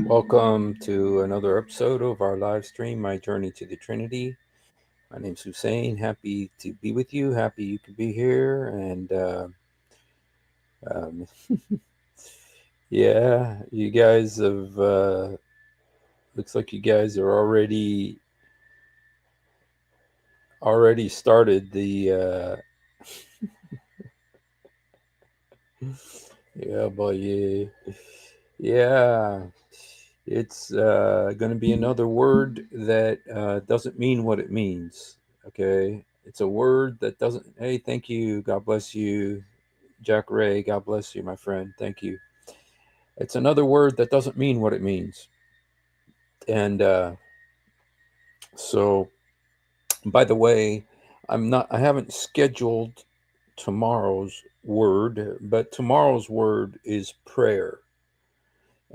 Welcome to another episode of our live stream, My Journey to the Trinity. My name's Hussein. Happy to be with you. Happy you could be here. Um, yeah, you guys have, looks like you guys are already started yeah, boy, yeah. Yeah, it's going to be another word that doesn't mean what it means. Okay, it's a word that doesn't. Hey, thank you. God bless you, Jack Ray. God bless you, my friend. Thank you. It's another word that doesn't mean what it means. And so, by the way, I haven't scheduled tomorrow's word, but tomorrow's word is prayer.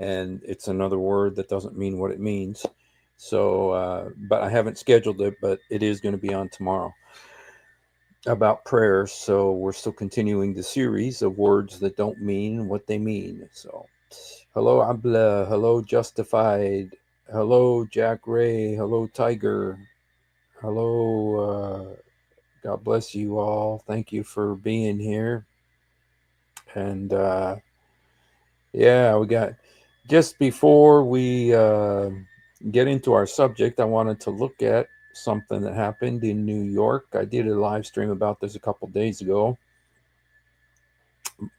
And it's another word that doesn't mean what it means. So, but I haven't scheduled it, but it is going to be on tomorrow about prayer. So we're still continuing the series of words that don't mean what they mean. So, hello, Abla. Hello, Justified. Hello, Jack Ray. Hello, Tiger. Hello. God bless you all. Thank you for being here. And yeah, we got just before we get into our subject, I wanted to look at something that happened in New York. I did a live stream about this a couple days ago.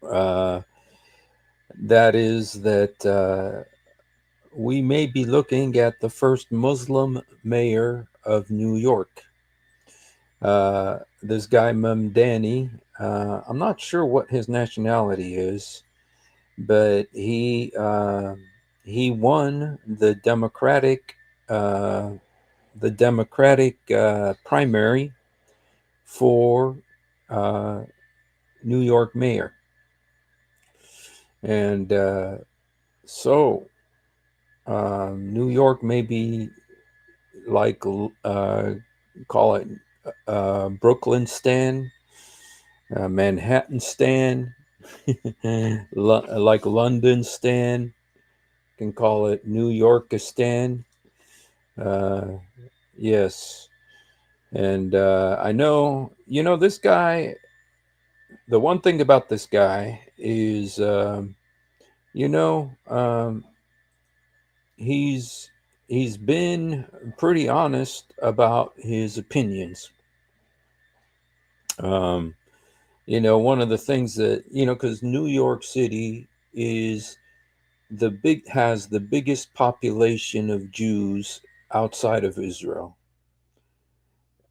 Uh, that is that we may be looking at the first Muslim mayor of New York. This guy Mamdani. I'm not sure what his nationality is, but he won uh, the Democratic primary for uh, New York mayor, and so New York may be like call it Brooklyn Stan, Manhattan Stan, like London Stan. Can call it New Yorkistan. Uh, yes, and I know this guy. The one thing about this guy is, you know, um, he's he's been pretty honest about his opinions. Um, one of the things that because New York City is has the biggest population of Jews outside of Israel.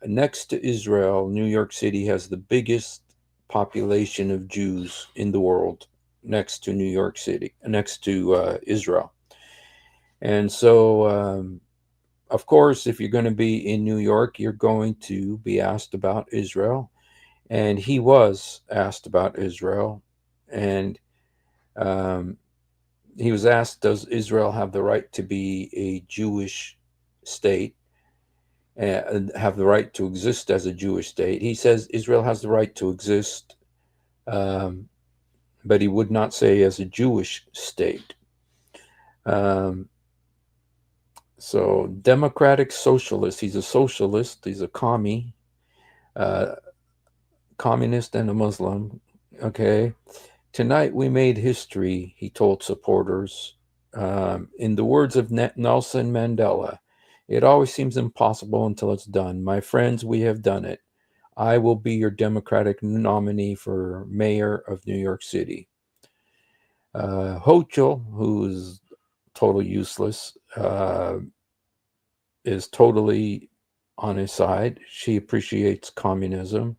Next to Israel, New York City has the biggest population of Jews in the world, next to New York City, next to Israel. And so, of course, if you're going to be in New York, you're going to be asked about Israel. And he was asked about Israel. And um, he was asked, does Israel have the right to be a Jewish state? Have the right to exist as a Jewish state. He says Israel has the right to exist, um, but he would not say as a Jewish state. Um, so, democratic socialist. He's a socialist. He's a uh, communist, and a Muslim. Okay. Tonight we made history, he told supporters. In the words of Nelson Mandela, it always seems impossible until it's done. My friends, we have done it. I will be your Democratic nominee for mayor of New York City. Hochul, who's totally useless, is totally on his side. She appreciates communism,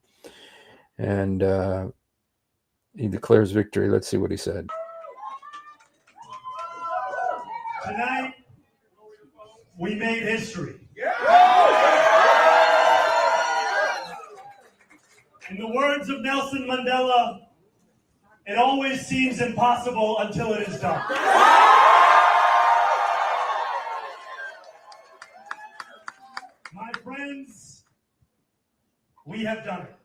and he declares victory. Let's see what he said. Tonight, we made history. In the words of Nelson Mandela, it always seems impossible until it is done. My friends, we have done it.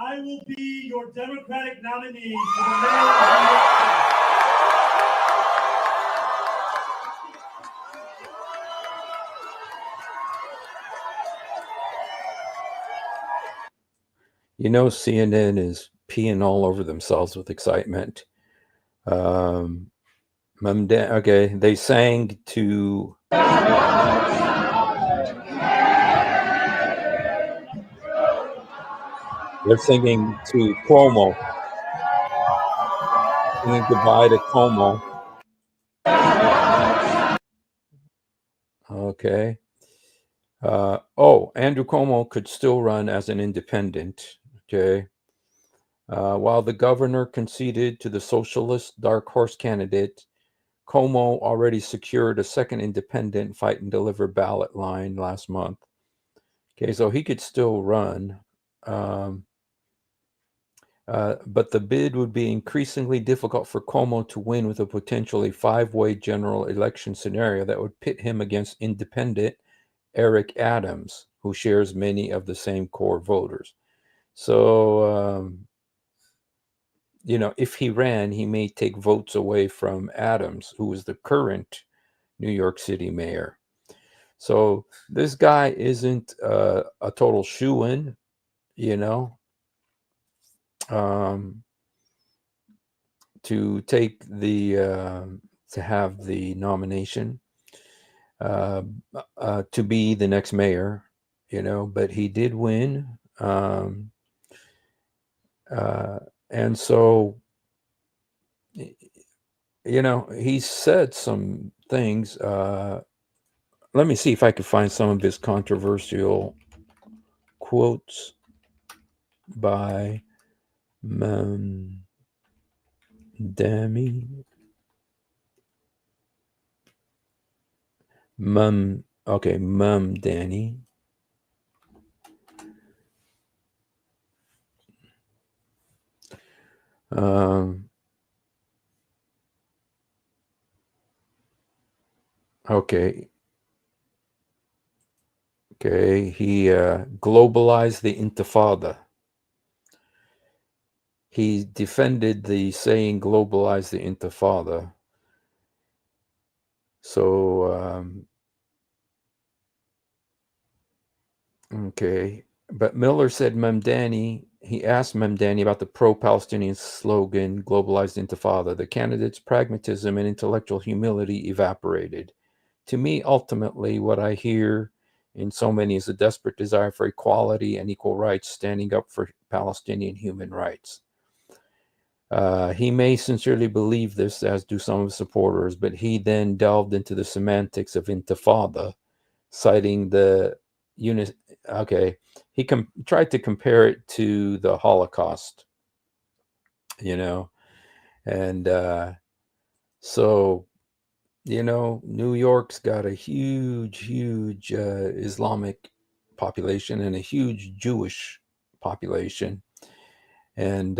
I will be your Democratic nominee for the mayor of New York City. You know, CNN is peeing all over themselves with excitement. Okay, they sang to they're singing to Cuomo, singing goodbye to Cuomo. Okay. Andrew Cuomo could still run as an independent. Okay. While the governor conceded to the socialist dark horse candidate, Cuomo already secured a second independent fight and deliver ballot line last month. Okay, so he could still run. But the bid would be increasingly difficult for Cuomo to win with a potentially five-way general election scenario that would pit him against independent Eric Adams, who shares many of the same core voters. So, if he ran, he may take votes away from Adams, who is the current New York City mayor. So this guy isn't a total shoo-in, to take to have the nomination to be the next mayor, but he did win. And so, he said some things. Let me see if I can find some of his controversial quotes by Mamdani. Mamdani. Okay. He globalized the Intifada. He defended the saying globalize the Intifada. So, okay. But Miller said he asked Mamdani about the pro-Palestinian slogan, globalized Intifada. The candidate's pragmatism and intellectual humility evaporated. To me, ultimately, what I hear in so many is a desperate desire for equality and equal rights, standing up for Palestinian human rights. He may sincerely believe this, as do some of his supporters, but he then delved into the semantics of Intifada, citing the unit. Okay, he tried to compare it to the Holocaust, and so, New York's got a huge Islamic population and a huge Jewish population, and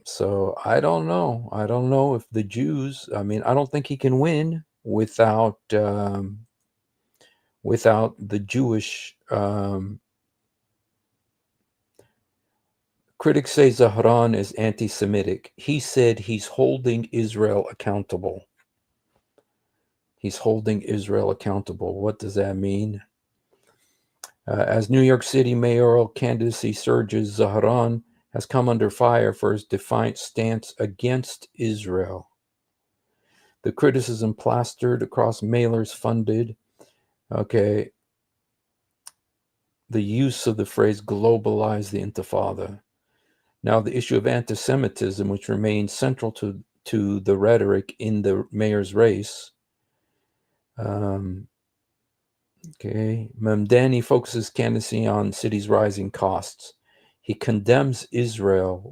so I don't know. I don't know if the Jews. I mean, I don't think he can win without the Jewish. Critics say Zahran is anti-Semitic. He said he's holding Israel accountable. He's holding Israel accountable. What does that mean? As New York City mayoral candidacy surges, Zahran has come under fire for his defiant stance against Israel. The criticism plastered across mailers funded, the use of the phrase globalize the Intifada. Now, the issue of anti-Semitism, which remains central to the rhetoric in the mayor's race. Mamdani focuses candidacy on city's rising costs. He condemns Israel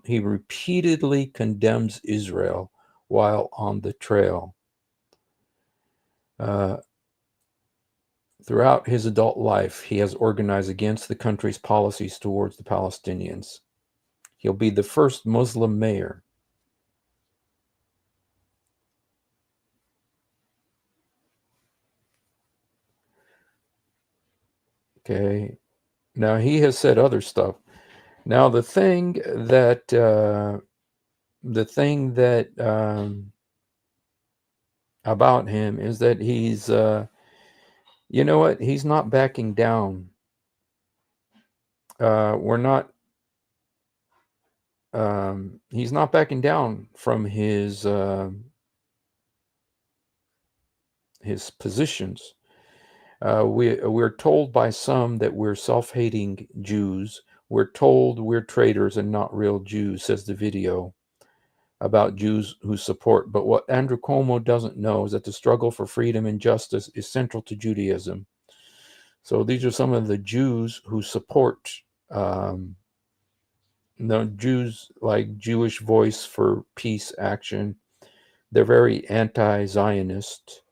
he repeatedly condemns Israel while on the trail. Throughout his adult life, he has organized against the country's policies towards the Palestinians. He'll be the first Muslim mayor. Okay. Now, he has said other stuff. Now the thing that about him is that he's you know what, he's not backing down. We're not he's not backing down from his positions. We're told by some that we're self-hating Jews. We're told we're traitors and not real Jews, says the video about Jews who support. But what Andrew Cuomo doesn't know is that the struggle for freedom and justice is central to Judaism. So these are some of the Jews who support the Jews, like Jewish Voice for Peace Action. They're very anti-Zionist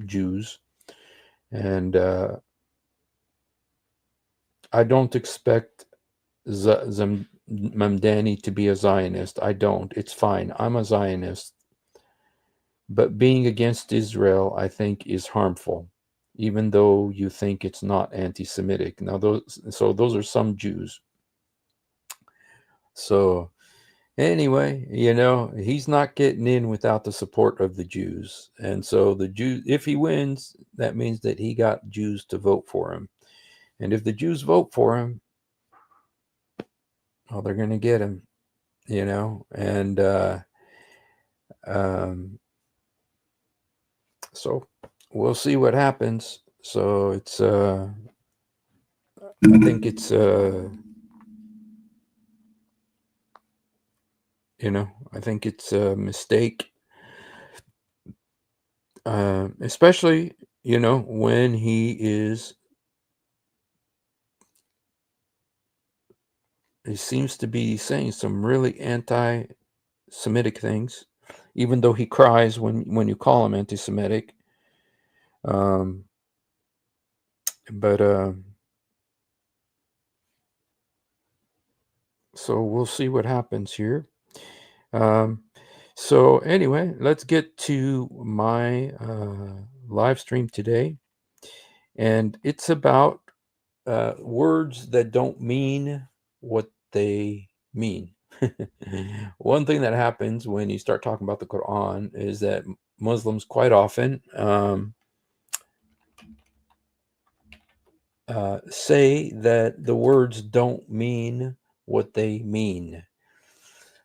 Jews. And I don't expect Mamdani to be a Zionist. I don't. It's fine. I'm a Zionist. But being against Israel, I think, is harmful, even though you think it's not anti-Semitic. Now, those are some Jews. So anyway, he's not getting in without the support of the Jews. And so the Jews, if he wins, that means that he got Jews to vote for him. And if the Jews vote for him, well, they're going to get him, and so we'll see what happens. So it's, I think it's, I think it's a mistake, especially, when he seems to be saying some really anti-Semitic things, even though he cries when you call him anti-Semitic. But so we'll see what happens here. So anyway, let's get to my live stream today. And it's about words that don't mean what they mean. One thing that happens when you start talking about the Quran is that Muslims quite often say that the words don't mean what they mean.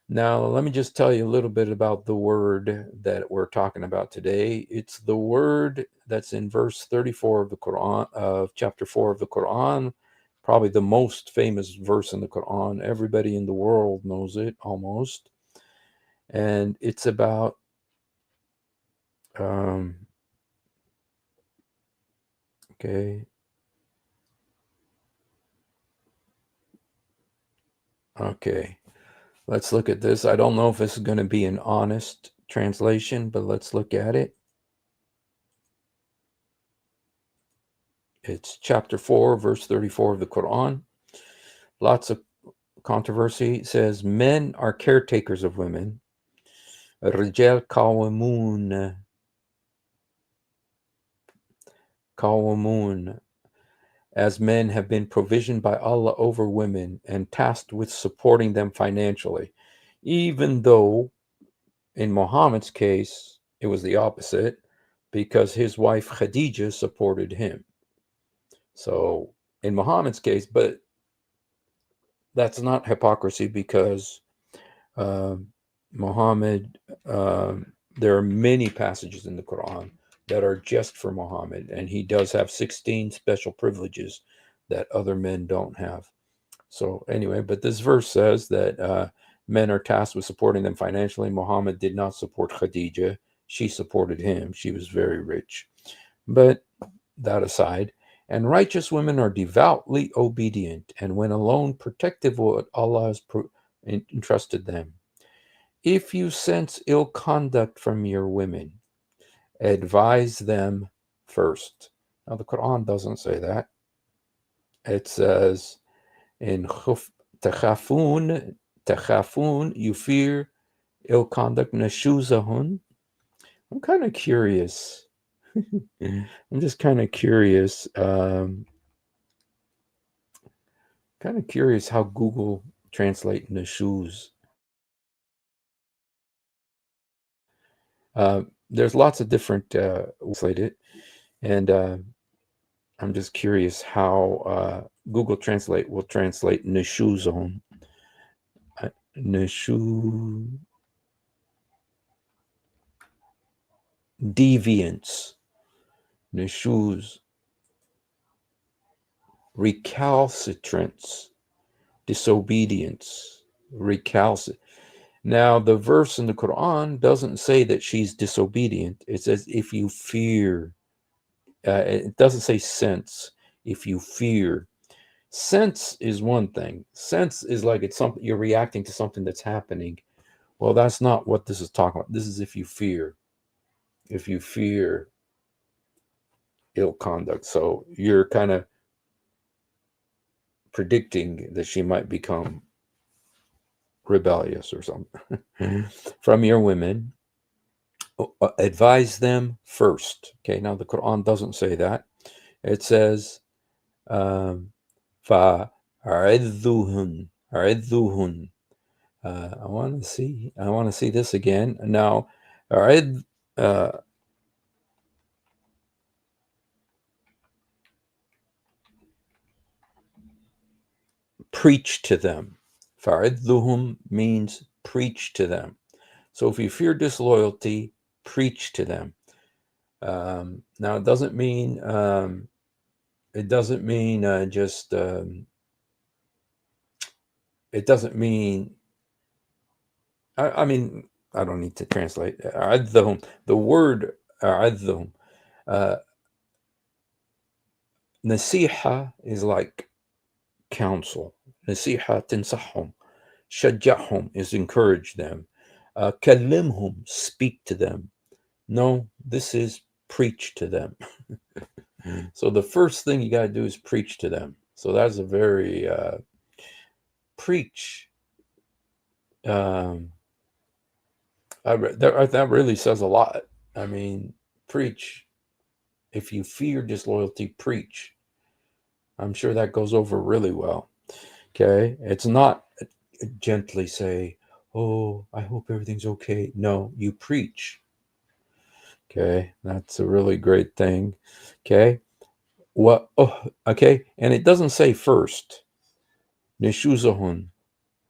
Now, let me just tell you a little bit about the word that we're talking about today. It's the word that's in verse 34 of the Quran, of chapter 4 of the Quran, probably the most famous verse in the Quran. Everybody in the world knows it, almost. And it's about okay. Let's look at this. I don't know if this is going to be an honest translation, but let's look at it. It's chapter 4, verse 34 of the Quran. Lots of controversy. It says, men are caretakers of women. Rijal Qawamun, as men have been provisioned by Allah over women and tasked with supporting them financially. Even though in Muhammad's case, it was the opposite, because his wife Khadijah supported him. So in Muhammad's case, but that's not hypocrisy, because Muhammad, there are many passages in the Quran that are just for Muhammad, and he does have 16 special privileges that other men don't have. So anyway, but this verse says that men are tasked with supporting them financially. Muhammad did not support Khadijah. She supported him. She was very rich. But that aside, and righteous women are devoutly obedient, and when alone, protective of what Allah has entrusted them. If you sense ill conduct from your women, advise them first. Now, the Quran doesn't say that. It says, in takhafun, you fear ill conduct, nashuzahun. I'm kind of curious. I'm just kind of curious, Kind of curious how Google Translate nushuz. There's lots of different translated, and I'm just curious how Google Translate will translate nushuzon. Nushu deviance, nushuz recalcitrance, disobedience, recalcitrant. Now, the verse in the Quran doesn't say that she's disobedient. It says, if you fear. It doesn't say sense. If you fear. Sense is one thing. Sense is like it's something you're reacting to something that's happening. Well, that's not what this is talking about. This is if you fear. If you fear ill conduct. So you're kind of predicting that she might become rebellious or something. From your women, advise them first. Okay, now the Quran doesn't say that. It says, فَعِذُّهُنْ. I want to see this again. Now, preach to them. فَعِذُّهُمْ means preach to them. So if you fear disloyalty, preach to them. Now it doesn't mean just it doesn't mean I mean I don't need to translate. The word nasiha is like counsel. Nasiha tinsahum. Shajjahum is encourage them. Kalimhum, speak to them. No, this is preach to them. So the first thing you got to do is preach to them. So that's a very preach. That really says a lot. I mean, preach. If you fear disloyalty, preach. I'm sure that goes over really well. Okay, it's not gently say, "Oh, I hope everything's okay." No, you preach. Okay, that's a really great thing. Okay, what? Oh, okay, and it doesn't say first. Neshuzahun,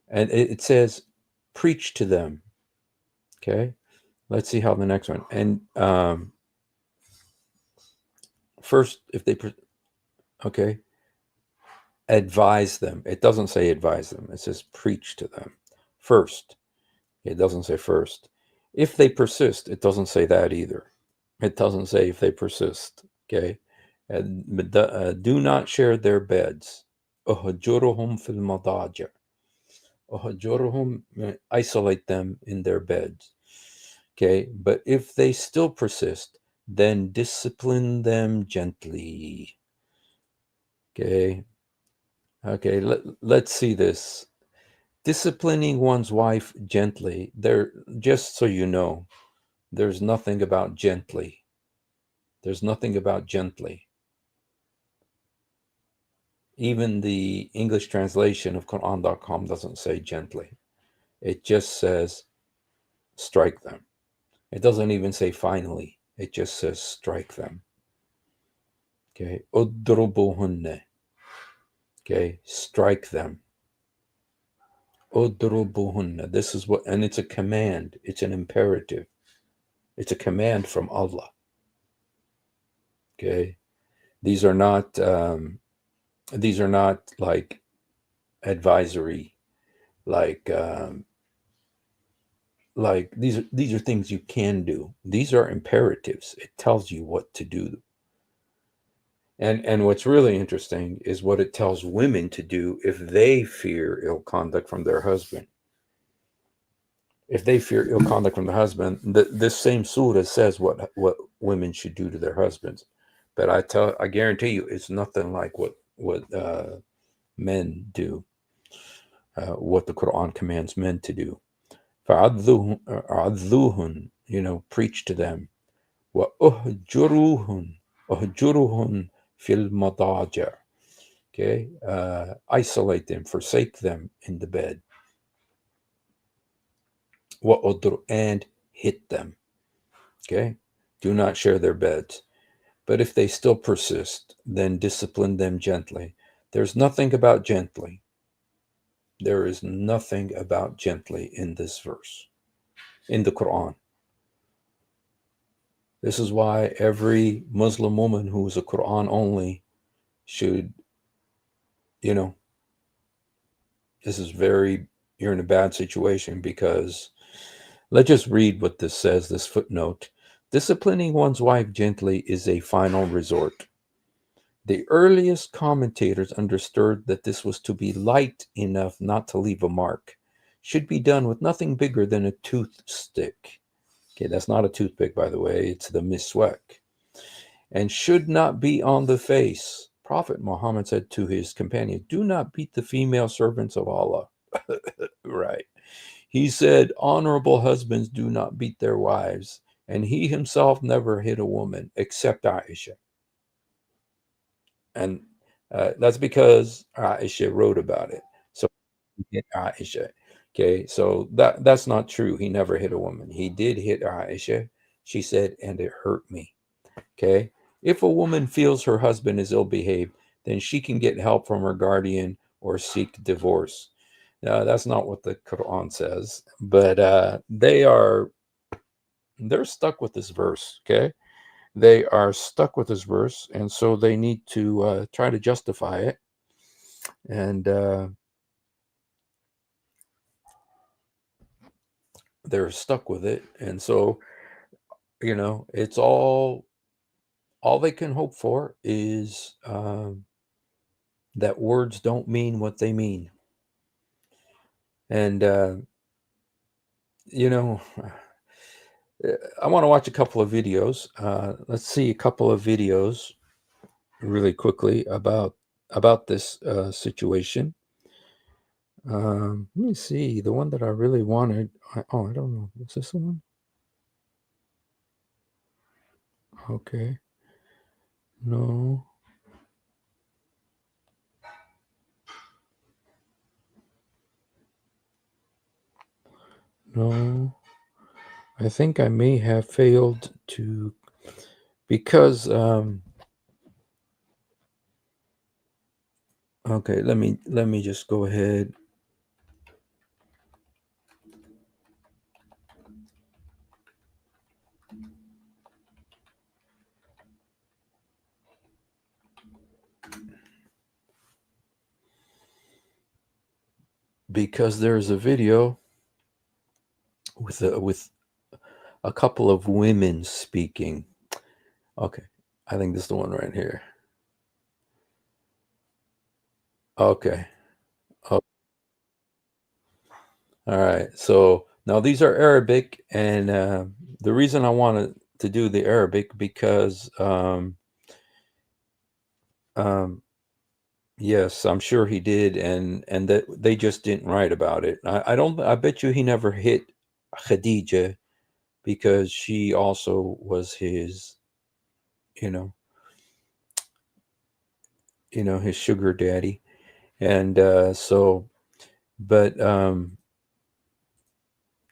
and it says preach to them. Okay, let's see how the next one. And first, if they, okay, advise them. It doesn't say advise them. It says preach to them first. It doesn't say first. If they persist, it doesn't say that either. It doesn't say if they persist. Okay, and do not share their beds. Uhjuruhum fil madaja. Uhjuruhum, isolate them in their beds. Okay, but if they still persist, then discipline them gently. Okay, let's see this. Disciplining one's wife gently. There, just so you know, there's nothing about gently. There's nothing about gently. Even the English translation of Quran.com doesn't say gently. It just says strike them. It doesn't even say finally. It just says strike them. Okay. Udrubuhunne. Okay. Strike them. Udrubuhunna. This is what, and it's a command. It's an imperative. It's a command from Allah. Okay. These are not like advisory, like these are things you can do. These are imperatives. It tells you what to do. And what's really interesting is what it tells women to do if they fear ill conduct from their husband. If they fear ill conduct from the husband, this same surah says what women should do to their husbands. But I guarantee you, it's nothing like what men do. What the Quran commands men to do. فَعَذُّوهُنْ, preach to them. وَأُهْجُرُوهُنْ فِي الْمَضَاجِعِ, Okay, isolate them, forsake them in the bed. And hit them. Okay, do not share their beds. But if they still persist, then discipline them gently. There's nothing about gently. There is nothing about gently in this verse, in the Quran. This is why every Muslim woman who is a Quran only should, this is you're in a bad situation, because let's just read what this says, this footnote. Disciplining one's wife gently is a final resort. The earliest commentators understood that this was to be light enough not to leave a mark. Should be done with nothing bigger than a toothstick. Okay, that's not a toothpick, by the way. It's the miswak. And should not be on the face. Prophet Muhammad said to his companion, do not beat the female servants of Allah. Right. He said, honorable husbands do not beat their wives. And he himself never hit a woman except Aisha. And that's because Aisha wrote about it. So he hit Aisha. Okay, so that's not true. He never hit a woman. He did hit Aisha. She said, and it hurt me. Okay, if a woman feels her husband is ill-behaved, then she can get help from her guardian or seek divorce. Now, that's not what the Quran says, but they're stuck with this verse. Okay. They are stuck with this verse, and so they need to try to justify it. And they're stuck with it. And so, it's all they can hope for is that words don't mean what they mean. And, I want to watch a couple of videos. Let's see a couple of videos really quickly about this situation. Let me see the one that I really wanted. I don't know. Is this the one? Okay. No. No. I think I may have failed to, because okay, let me just go ahead. Because there's a video with a couple of women speaking. Okay, I think this is the one right here. Okay. Oh. All right. So now these are Arabic, and the reason I wanted to do the Arabic because yes, I'm sure he did, and that they just didn't write about it. I bet you he never hit Khadija, because she also was his, his sugar daddy. And so, but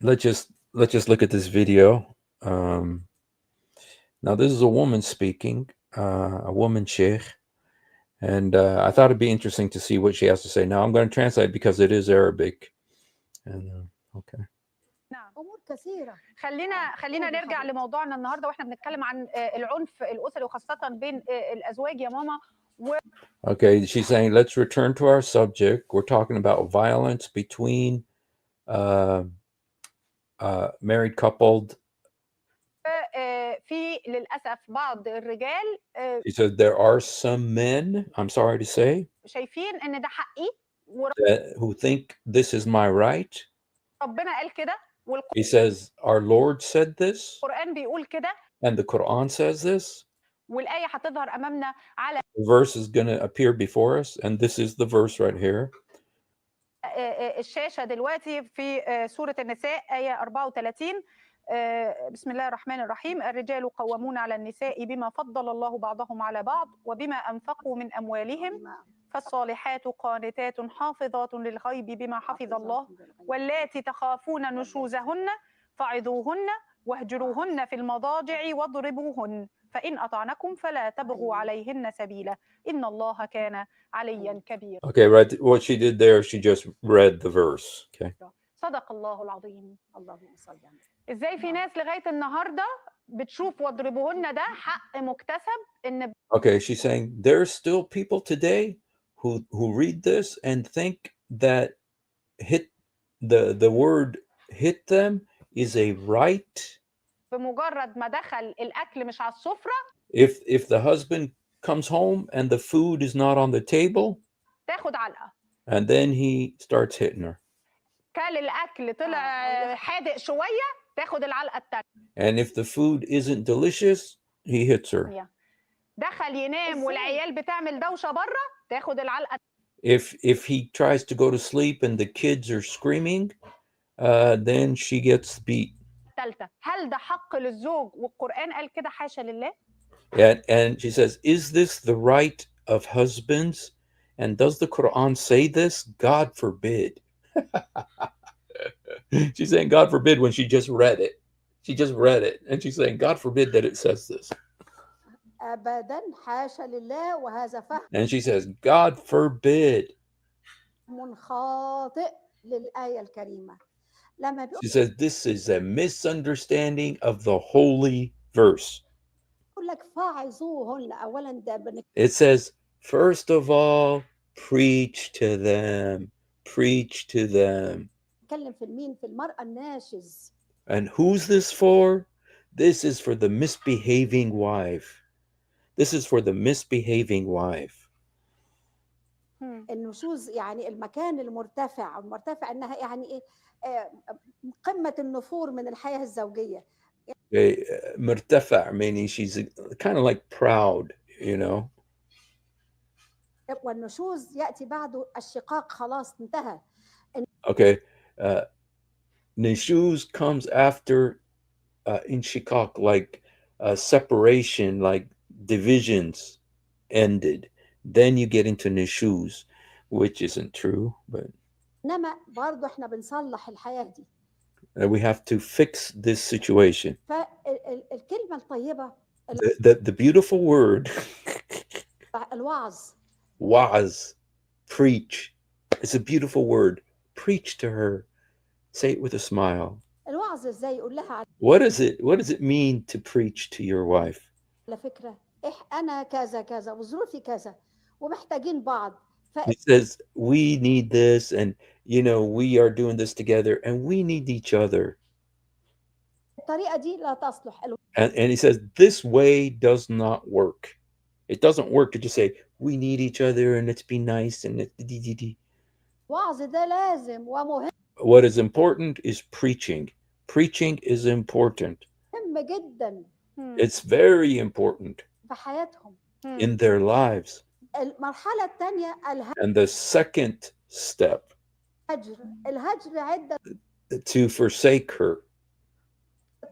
let's just look at this video. Now this is a woman speaking, a woman sheikh, and I thought it'd be interesting to see what she has to say. Now I'm going to translate because it is Arabic. And okay. نعم امور كثيره. خلينا نرجع لموضوعنا النهارده، واحنا بنتكلم عن العنف الاسري وخاصه بين الازواج يا ماما. Okay, she's saying, let's return to our subject. We're talking about violence between married coupled. في للاسف بعض الرجال She said there are some men, I'm sorry to say, شايفين ان ده حقي who think this is my right. وربنا قال كده. He says our Lord said this. القرآن بيقول كده. And the Quran says this. والآية هتظهر أمامنا على. The verse is going to appear before us, and this is the verse right here. الشاشة دلوقتي في سورة النساء آية 34. بسم الله الرحمن الرحيم. الرجال قوامون على النساء بما فضل الله بعضهم على بعض وبما أنفقوا من أموالهم فالصالحات قانتات حافظات للغيب بما حفظ الله واللاتي تخافون نشوزهن فعظوهن واهجروهن في المضاجع واضربوهن فإن أطعنكم فلا تبغوا عليهن سبيلا إن الله كان عليا كبيرا. Okay, right. What she did there, she just read the verse. Okay. صدق الله العظيم. اللهم صل على النبي. ازاي في ناس لغاية النهاردة بتشوف واضربوهن ده حق مكتسب ان Okay, she's saying there's still people today who read this and think that hit the word hit them is a right. بمجرد ما دخل الأكل مش على السفرة If the husband comes home and the food is not on the table, تاخد علقة. and then he starts hitting her. كل الأكل طلع حادق شوية تاخد العلقة التانية. And if the food isn't delicious, he hits her. دخل ينام والعيال بتعمل دوشة بره تاخد العلقة. If he tries to go to sleep and the kids are screaming, then she gets beat. الثالثة هل ده حق للزوج والقرآن قال كده حاشا لله؟ And she says, is this the right of husbands? And does the Quran say this? God forbid. She's saying God forbid when she just read it. She just read it. And she's saying God forbid that it says this. أبداً حاشا لله وهذا فهم And she says, God forbid. خاطئ للآية الكريمة. لما She says, this is a misunderstanding of the holy verse. بيقول لك فاعظوهن أولاً ده It says, first of all, preach to them. Preach to them. بنتكلم في المين في المرأة الناشز. And who's this for? This is for the misbehaving wife. This is for the misbehaving wife. النشوز يعني المكان المرتفع انها يعني ايه قمة النفور من الحياة الزوجية. مرتفع meaning she's kind of like proud, you know. والنشوز يأتي بعده الشقاق خلاص انتهى. Okay. Nishuz comes after inshikak, like separation, like divisions ended. Then you get into nishuz, which isn't true, but إنما برضو احنا بنصلح الحياة دي. we have to fix this situation. فالكلمة الطيبة The beautiful word الوعظ. Wa'az, preach. It's a beautiful word. Preach to her. Say it with a smile. الوعظ ازاي يقول لها What does it mean to preach to your wife? على فكرة أنا كذا كذا وظروفي كذا ومحتاجين بعض. It says we need this, and we are doing this together, and we need each other. الطريقة دي لا تصلح. And he says this way does not work. It doesn't work to just say we need each other and let's be nice and الوعظ ده لازم ومهم. What is important is preaching. Preaching is important. مهم جدا. It's very important في حياتهم. in their lives. المرحلة الثانية And the second step, الهجر عدة to forsake her,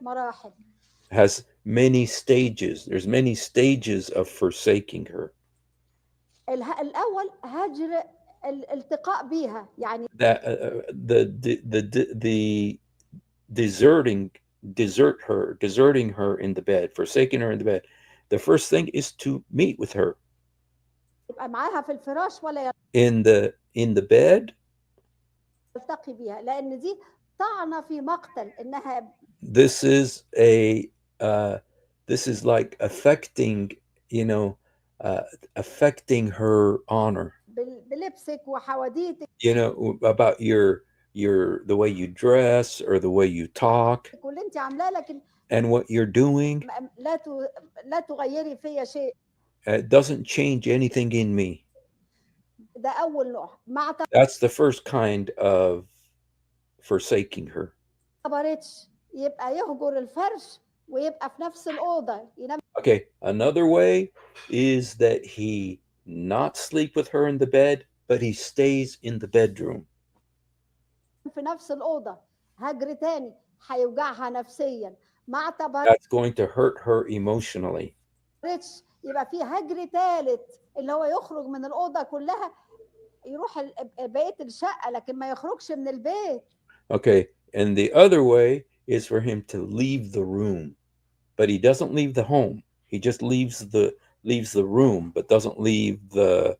مراحل. has many stages. There's many stages of forsaking her. الأول هجر الالتقاء بيها يعني That the deserting her in the bed, forsaking her in the bed. The first thing is to meet with her. يبقى معاها في الفراش ولا in the bed. يلتقي بيها لأن دي طعنة في مقتل إنها. This is like affecting, affecting her honor. بلبسك وحواديتك. About the way you dress or the way you talk. واللي أنت عاملاه لكن. And what you're doing. لا تغيري فيا شيء. It doesn't change anything in me. ده أول نوع. That's the first kind of forsaking her. يبقى يهجر الفرش ويبقى في نفس الأوضة ينام. Okay, another way is that he not sleep with her in the bed, but he stays in the bedroom. في نفس الأوضة. هجر تاني هيوجعها نفسيا. That's going to hurt her emotionally. يبقى في هجر ثالث اللي هو يخرج من الأوضة كلها، يروح بقية الشقة لكن ما يخرجش من البيت. Okay, and the other way is for him to leave the room, but he doesn't leave the home. He just leaves the room, but doesn't leave the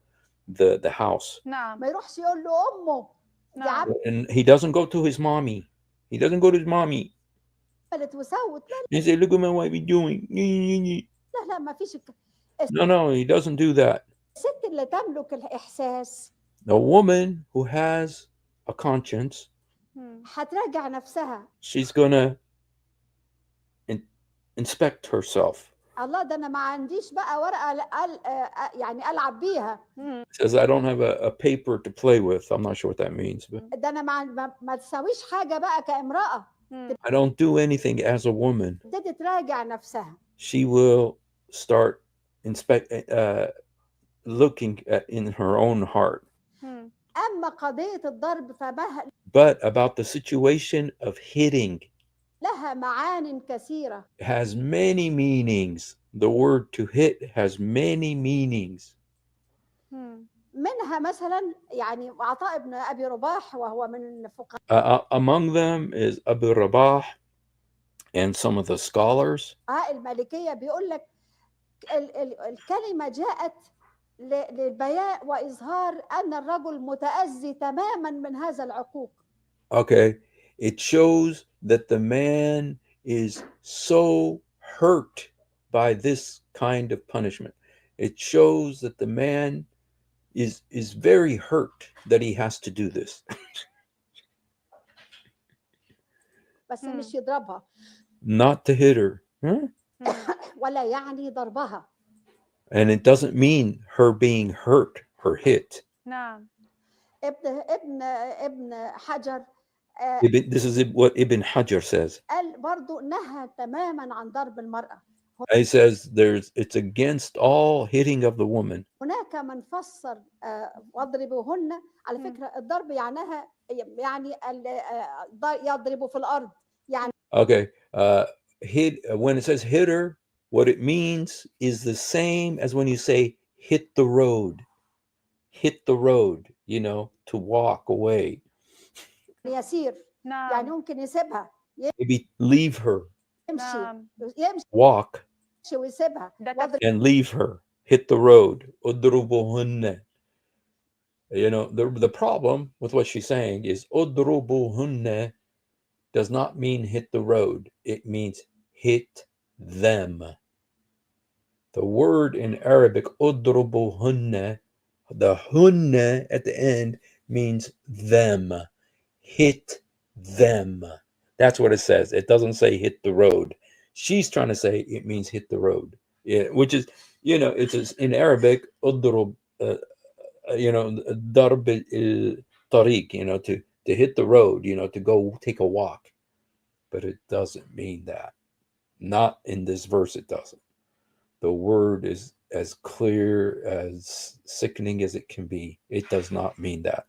house. نعم ما يروحش يقول له أمه دي نعم And he doesn't go to his mommy. He doesn't go to his mommy. عملت وسوت. He say, "Look at my wife doing." لا لا ما فيش No, he doesn't do that. الست اللي تملك الإحساس The woman who has a conscience, مم. هتراجع نفسها. she's gonna inspect herself. الله ده أنا ما عنديش بقى ورقة يعني ألعب بيها. مم. Says, "I don't have a paper to play with." I'm not sure what that means, but ده أنا ما تساويش حاجة بقى كامرأة. مم. I don't do anything as a woman. تبتدي تراجع نفسها. She will start looking in her own heart. مم. أما قضية الضرب فما But about the situation of hitting, لها معان كثيرة. has many meanings. The word to hit has many meanings. مم. منها مثلا يعني عطاء ابن أبي رباح وهو من فقهاء Among them is Abu Rabah and some of the scholars. المالكية بيقول لك الكلمة جاءت للبيان وإظهار أن الرجل متأذي تماما من هذا العقوق. Okay, it shows that the man is so hurt by this kind of punishment. It shows that the man is very hurt that he has to do this. بس مش يضربها Not to hit her. Huh? ولا يعني ضربها. And it doesn't mean her being hurt, her hit. نعم ابن حجر This is what Ibn Hajar says. قال برضو نهى تماما عن ضرب المرأة. He says it's against all hitting of the woman. هناك من فسر واضربوهن على فكرة الضرب يعني يضرب في الأرض يعني. Okay, hit, when it says hit her, what it means is the same as when you say hit the road. Hit the road, to walk away. يسير نعم يعني ممكن يسيبها Maybe leave her, نعم يمشي walk ويسيبها. and leave her. Hit the road. Udrubuhunna. The problem with what she's saying is udrubuhunna does not mean hit the road. It means hit them. The word in Arabic, udrubuhunna, the hunna at the end means them. Hit them. That's what it says. It doesn't say hit the road. She's trying to say it means hit the road. Yeah, which is, it's in Arabic, udrub, darb tariq, to hit the road, to go take a walk. But it doesn't mean that. Not in this verse, it doesn't. The word is as clear, as sickening as it can be. It does not mean that.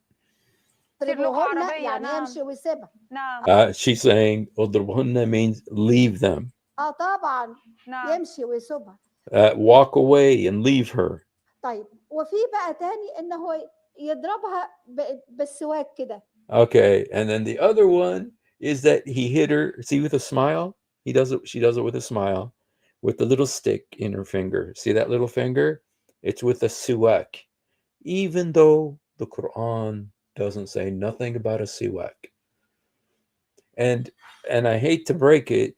يعني يمشي ويسيبها. نعم She's saying "Udrubuhunna" means leave them. طبعا نعم يمشي ويسيبها. Walk away and leave her. طيب وفي بقى تاني انه يضربها بالسواك كده. Okay, and then the other one is that he hit her. See, with a smile. She does it with a smile, with the little stick in her finger. See that little finger? It's with a siwak, even though the Quran doesn't say nothing about a siwak. And I hate to break it,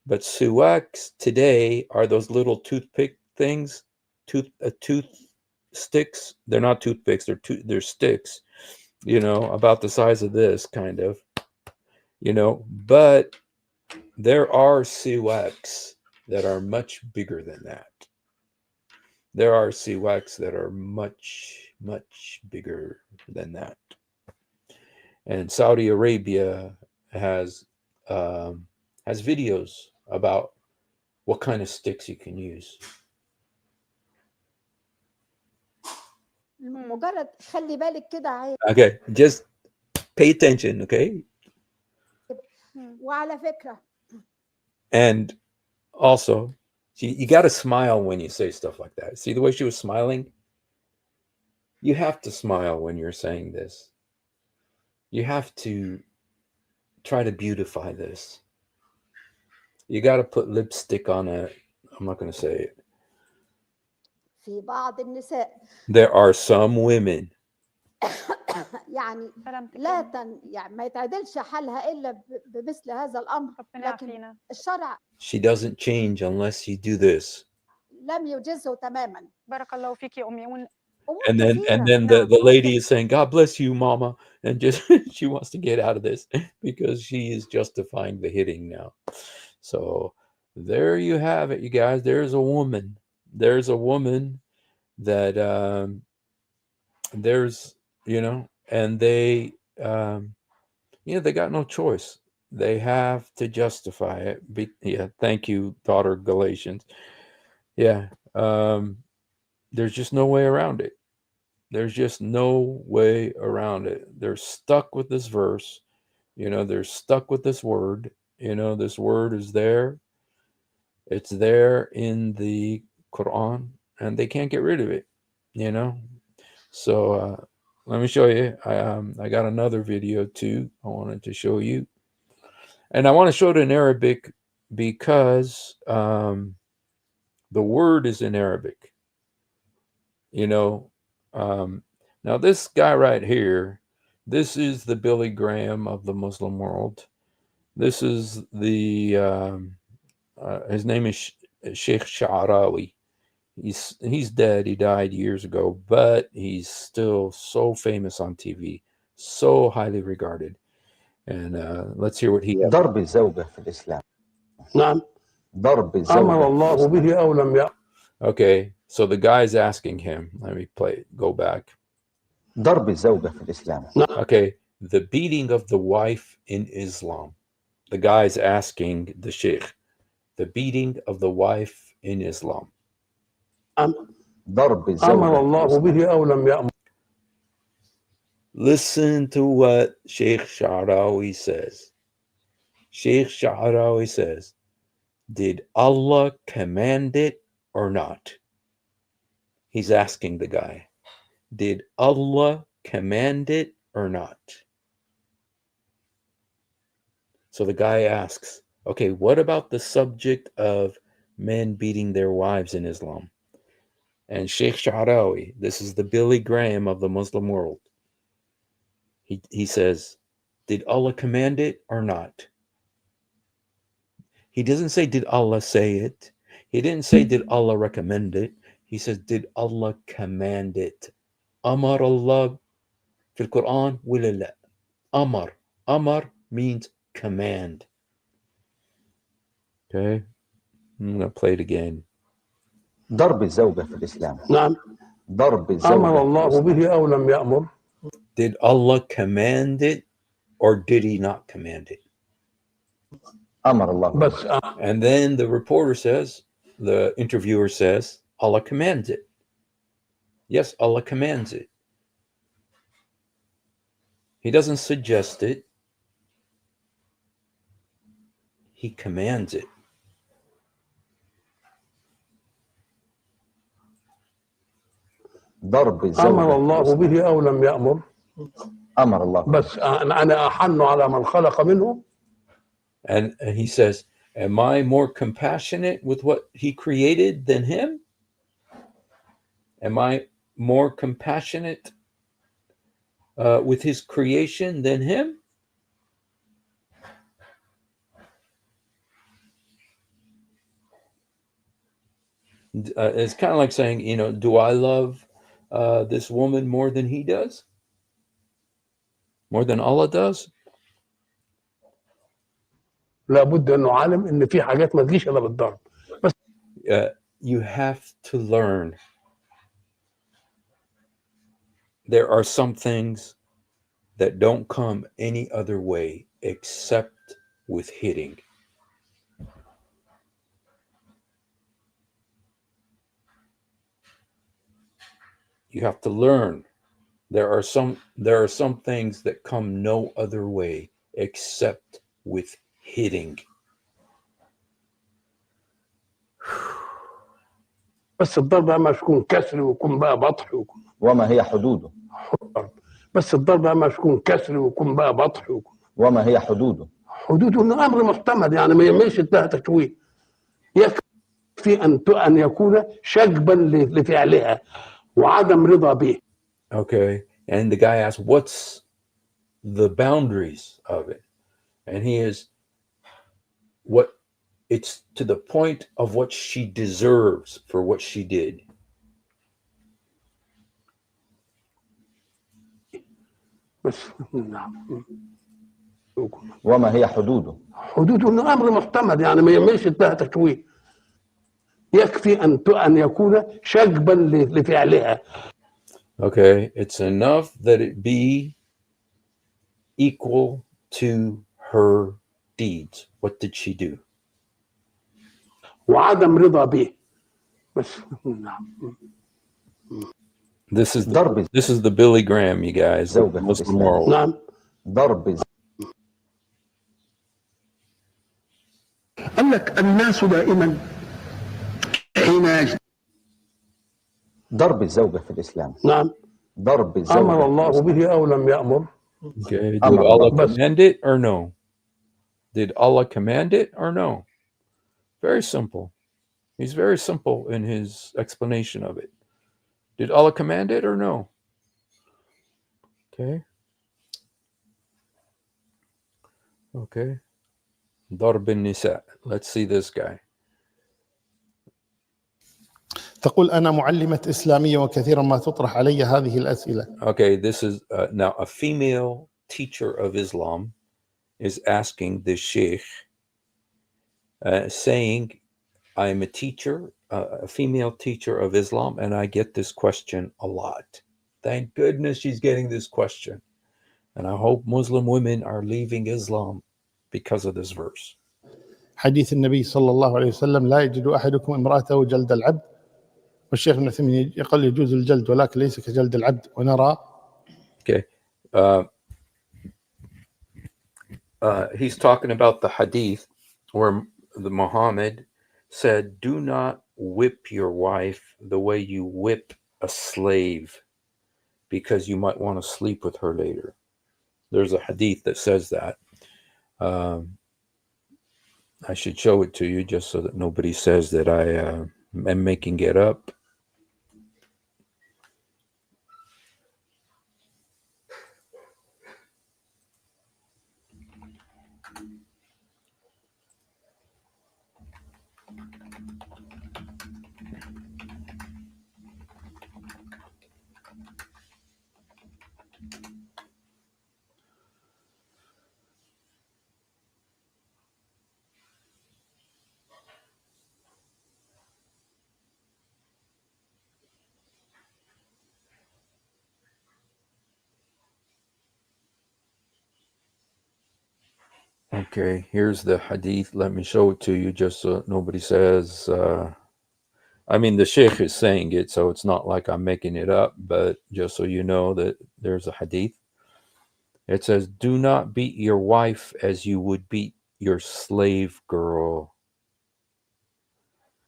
but siwaks today are those little toothpick things, tooth sticks. They're not toothpicks. They're sticks, about the size of this kind of, but there are siwaks that are much bigger than that. There are siwaks that are much, much bigger than that. And Saudi Arabia has videos about what kind of sticks you can use. مجرد خلي بالك كده. Okay, just pay attention, okay? وعلى فكرة. And also, You got to smile when you say stuff like that. See the way she was smiling? You have to smile when you're saying this. You have to try to beautify this. You got to put lipstick on it. I'm not going to say it. في بعض النساء There are some women. يعني سلامتك لا يا أم. يعني ما يتعدلش حالها الا بمثل هذا الامر، ربنا لكن يعافينا. الشرع She doesn't change unless you do this. لم يجزه تماما. بارك الله فيك يا أمي. امور And كثيره. then the lady is saying, God bless you, mama. And just she wants to get out of this because she is justifying the hitting now. So there you have it, you guys. There's a woman. There's a woman that there's, and they they got no choice. They have to justify it. Thank you, daughter Galatians. There's just no way around it. There's just no way around it. They're stuck with this verse. They're stuck with this word. This word is there. It's there in the Quran, and they can't get rid of it. So let me show you. I got another video too I wanted to show you. And I want to show it in Arabic because the word is in Arabic. Now this guy right here, this is the Billy Graham of the Muslim world. This is the his name is Sheikh Sha'arawi. He's dead. He died years ago, but he's still so famous on TV, so highly regarded. And let's hear what he has. ضرب الزوجة في الإسلام. نعم. ضرب الزوجة أمر الله في الإسلام. به أو لم يأمر. Okay, so the guy's asking him. Let me go back. ضرب الزوجة في الإسلام. Okay, the beating of the wife in Islam. The guy's asking the sheikh, the beating of the wife in Islam. ضرب الزوجة أمر في الله الإسلام. به أو لم يأمر. Listen to what Sheikh Sha'arawi says. Sheikh Sha'arawi says, did Allah command it or not? He's asking the guy, did Allah command it or not? So the guy asks, okay, what about the subject of men beating their wives in Islam? And Sheikh Sha'arawi, this is the Billy Graham of the Muslim world. He says, did Allah command it or not? He doesn't say, did Allah say it? He didn't say, did Allah recommend it? He says, did Allah command it? Amar Allah fil Quran wala la? Amar. Amar means command. Okay? I'm going to play it again. ضرب الزوجة في الإسلام. نعم. ضرب الزوجة أمر في الله الإسلام. به أو لم يأمر. Did Allah command it or did he not command it? أمر الله. بس And then the reporter says, the interviewer says, Allah commands it. Yes, Allah commands it. He doesn't suggest it. He commands it. ضرب الزوجة أمر في الله الإسلام. به أو لم يأمر. أمر الله. بس أنا أحن على من خلق منه. And he says, am I more compassionate with what he created than him? Am I more compassionate with his creation than him? It's kind of like saying, do I love this woman more than he does? More than Allah does? لابد إنه عالم إن في حاجات ما تجيش إلا بالضرب. بس You have to learn. There are some things that don't come any other way except with hitting. You have to learn. There are some things that come no other way except with hitting. بس الضربة ما تكون كسر ويكون بقى بطح ويكون وما هي حدوده ضرب. بس الضربة ما تكون كسر ويكون بقى بطح ويكون وما هي حدوده حدود انه امر محتمل، يعني ما يميش لها تشويه. يكفي ان يكون شجبا لفعلها وعدم رضا به. Okay. And the guy asks, what's the boundaries of it? And he is what it's to the point of what she deserves for what she did. بس نعم. وما هي حدوده حدود انه امر محتمل، يعني ما يميش لها تشويه. يكفي ان يكون شجبا لفعلها. Okay. It's enough that it be equal to her deeds. What did she do? وعدم رضا به. بس نعم. This is ضرب the Billy Graham, you guys. زوجة في Muslim الإسلام. moral. نعم. ضرب قال لك الناس دائما حين ضرب الزوجة في الإسلام. نعم ضرب الزوجة امر في الله الإسلام. به او لم يامر. Okay. Did Allah Allah Akbar. command it or no? Did Allah command it or no? Very simple. He's very simple in his explanation of it. Did Allah command it or no? Okay. Okay. Darb nisa. Let's see this guy. تقول أنا معلمة إسلامية وكثيرا ما تطرح علي هذه الأسئلة. Okay, this is now a female teacher of Islam is asking the sheikh, saying, I'm a teacher, a female teacher of Islam, and I get this question a lot. Thank goodness she's getting this question. And I hope Muslim women are leaving Islam because of this verse. حديث النبي صلى الله عليه وسلم لا يجد أحدكم امرأته جلد العبد، والشيخ ابن عثيمين يقول يجوز الجلد ولكن ليس كجلد العبد. ونرى Okay. He's talking about the hadith where the Muhammad said, do not whip your wife the way you whip a slave because you might want to sleep with her later. There's a hadith that says that. I should show it to you just so that nobody says that I am making it up. Okay, here's the hadith. Let me show it to you just so nobody says, I mean, the sheikh is saying it, so it's not like I'm making it up, but just so you know that there's a hadith. It says, do not beat your wife as you would beat your slave girl.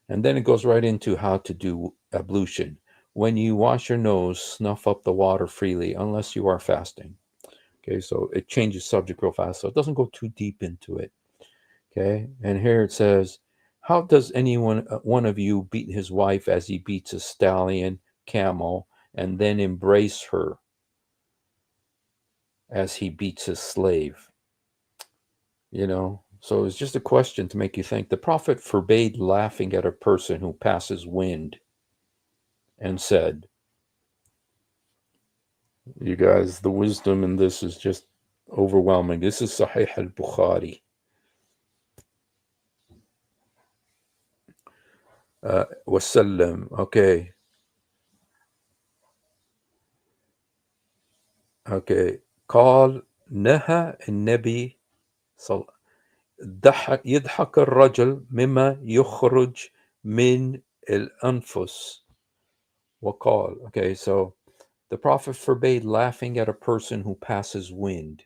And then it goes right into how to do ablution. When you wash your nose, snuff up the water freely, unless you are fasting. Okay, so it changes subject real fast, so it doesn't go too deep into it. Okay, and here it says, how does one of you beat his wife as he beats a stallion, camel, and then embrace her as he beats his slave? You know, so it's just a question to make you think. The Prophet forbade laughing at a person who passes wind and said, you guys, the wisdom in this is just overwhelming. This is Sahih al-Bukhari. Wasallam. Okay. Okay. قال نهى النبي يضحك الرجل مما يخرج من الأنفس وقال. Okay, so the Prophet forbade laughing at a person who passes wind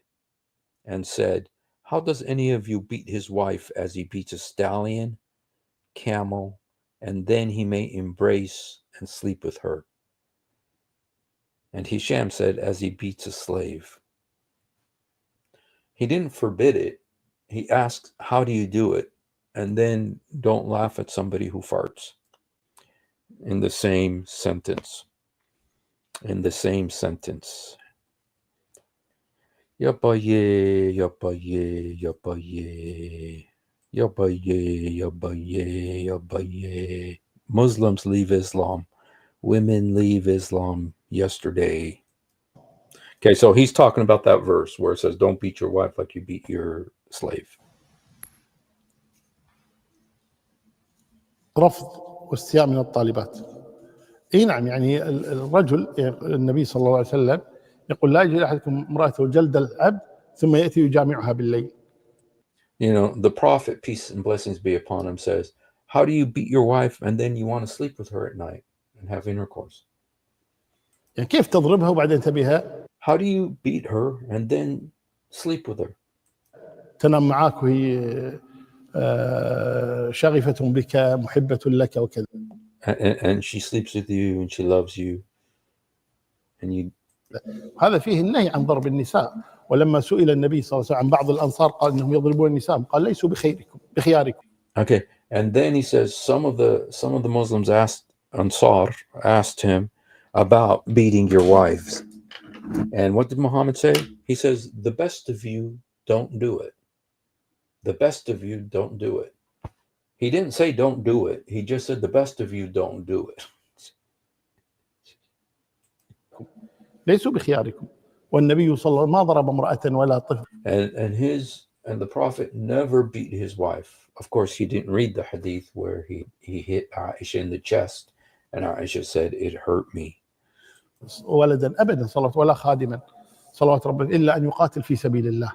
and said, how does any of you beat his wife as he beats a stallion, camel, and then he may embrace and sleep with her. And Hisham said, as he beats a slave. He didn't forbid it. He asked, how do you do it? And then don't laugh at somebody who farts. In the same sentence. In the same sentence. Yabaye, yabaye, yabaye. Yabaye, yabaye, yabaye. Muslims leave Islam. Women leave Islam yesterday. Okay, so he's talking about that verse where it says, don't beat your wife like you beat your slave. رفض واستياء من الطالبات. اي نعم، يعني الرجل النبي صلى الله عليه وسلم يقول لا يجد احدكم امراته جلد العبد ثم ياتي يجامعها بالليل. You know, the prophet, peace and blessings be upon him, says, how do you beat your wife and then you want to sleep with her at night and have intercourse? يعني كيف تضربها وبعدين تبيها؟ How do you beat her and then sleep with her? تنام معاك وهي شغفة بك محبة لك وكذا. And she sleeps with you and she loves you. And you. هذا فيه النهي عن ضرب النساء. ولما سئل النبي صلى الله عليه وسلم عن بعض الأنصار قال إنهم يضربون النساء، قال ليسوا بخياركم. Okay, and then he says some of the Muslims Ansar asked him about beating your wives. And what did Muhammad say? He says, the best of you don't do it. The best of you don't do it. He didn't say don't do it. He just said the best of you don't do it. ليسوا بخياركم. والنبي صلى الله عليه وسلم ما ضرب امرأة ولا طفل. And the Prophet never beat his wife. Of course, he didn't read the hadith where he hit Aisha in the chest, and Aisha said, it hurt me. ولدا أبدا صلوات ولا خادما صلوات ربنا إلا أن يقاتل في سبيل الله.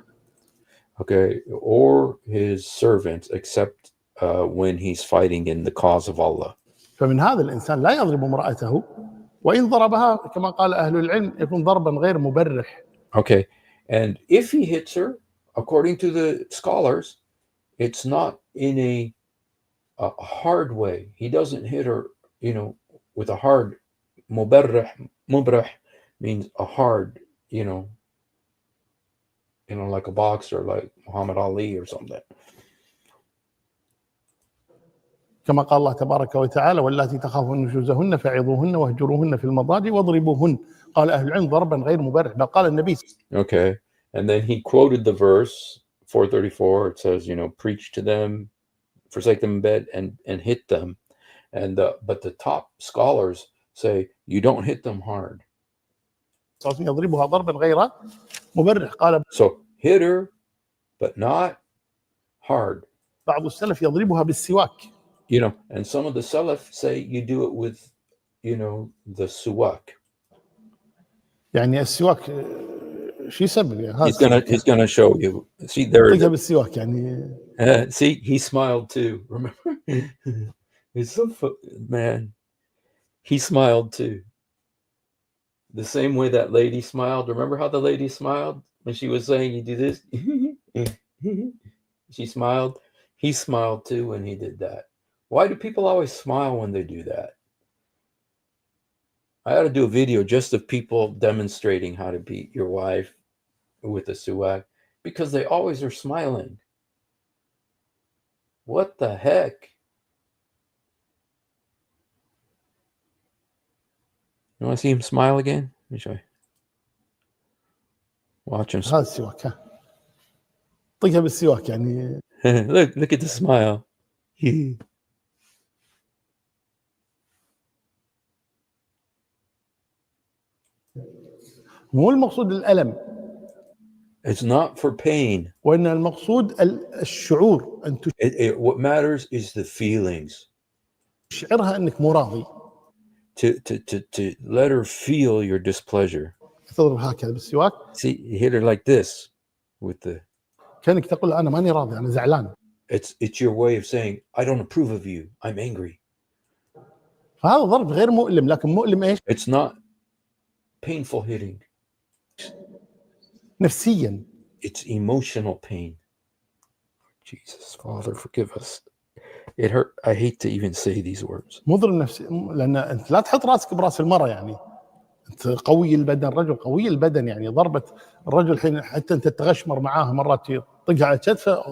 Okay, or his servants, except when he's fighting in the cause of Allah. فمن هذا الإنسان لا يضرب امرأته، وإن ضربها كما قال أهل العلم يكون ضربا غير مبرح. Okay, and if he hits her, according to the scholars, it's not in a hard way. He doesn't hit her, with a hard. Mubrah means a hard, like a boxer, like Muhammad Ali or something. كما قال الله تبارك وتعالى واللاتي تخافون نشوزهن فعظوهن واهجروهن في المضاجع واضربوهن. قال أهل العلم ضربا غير مبرح، بل قال النبي. Okay, and then he quoted the verse 434. It says, preach to them, forsake them in bed, and hit them. But the top scholars say you don't hit them hard. يضربها ضربا غير مبرح. قال. So hit her, but not hard. بعض السلف يضربها بالسواك. And some of the Salaf say you do it with, the suwak. يعني السواك شو يسبب؟ He's gonna show you. See there. بالسواك يعني. See, he smiled too. Remember? It's so man. He smiled too. The same way that lady smiled. Remember how the lady smiled when she was saying, you do this? She smiled. He smiled too when he did that. Why do people always smile when they do that? I ought to do a video just of people demonstrating how to beat your wife with a suwak, because they always are smiling. What the heck? You want to see him smile again? Let me show you. Watch him smile. هذا السواك. طقها بالسواك يعني. Look at the smile. مو المقصود الألم. It's not for pain. وإن المقصود الشعور. أن what matters is the feelings. تشعرها أنك مو راضي. To let her feel your displeasure. تضرب هكذا بالسواك. See, you hit her like this with the. كأنك تقول أنا ماني راضي، أنا زعلان. It's your way of saying I don't approve of you. I'm angry. فهذا ضرب غير مؤلم، لكن مؤلم إيش؟ It's not painful hitting. نفسيا. It's emotional pain. Jesus, Father, forgive us. It hurt. I hate to even say these words. مضر نفسي، لان انت لا تحط راسك براس المراه يعني. انت قوي البدن، رجل قوي البدن، يعني ضربه الرجل الحين حتى انت تغشمر معاه مرات طقها على كتفه.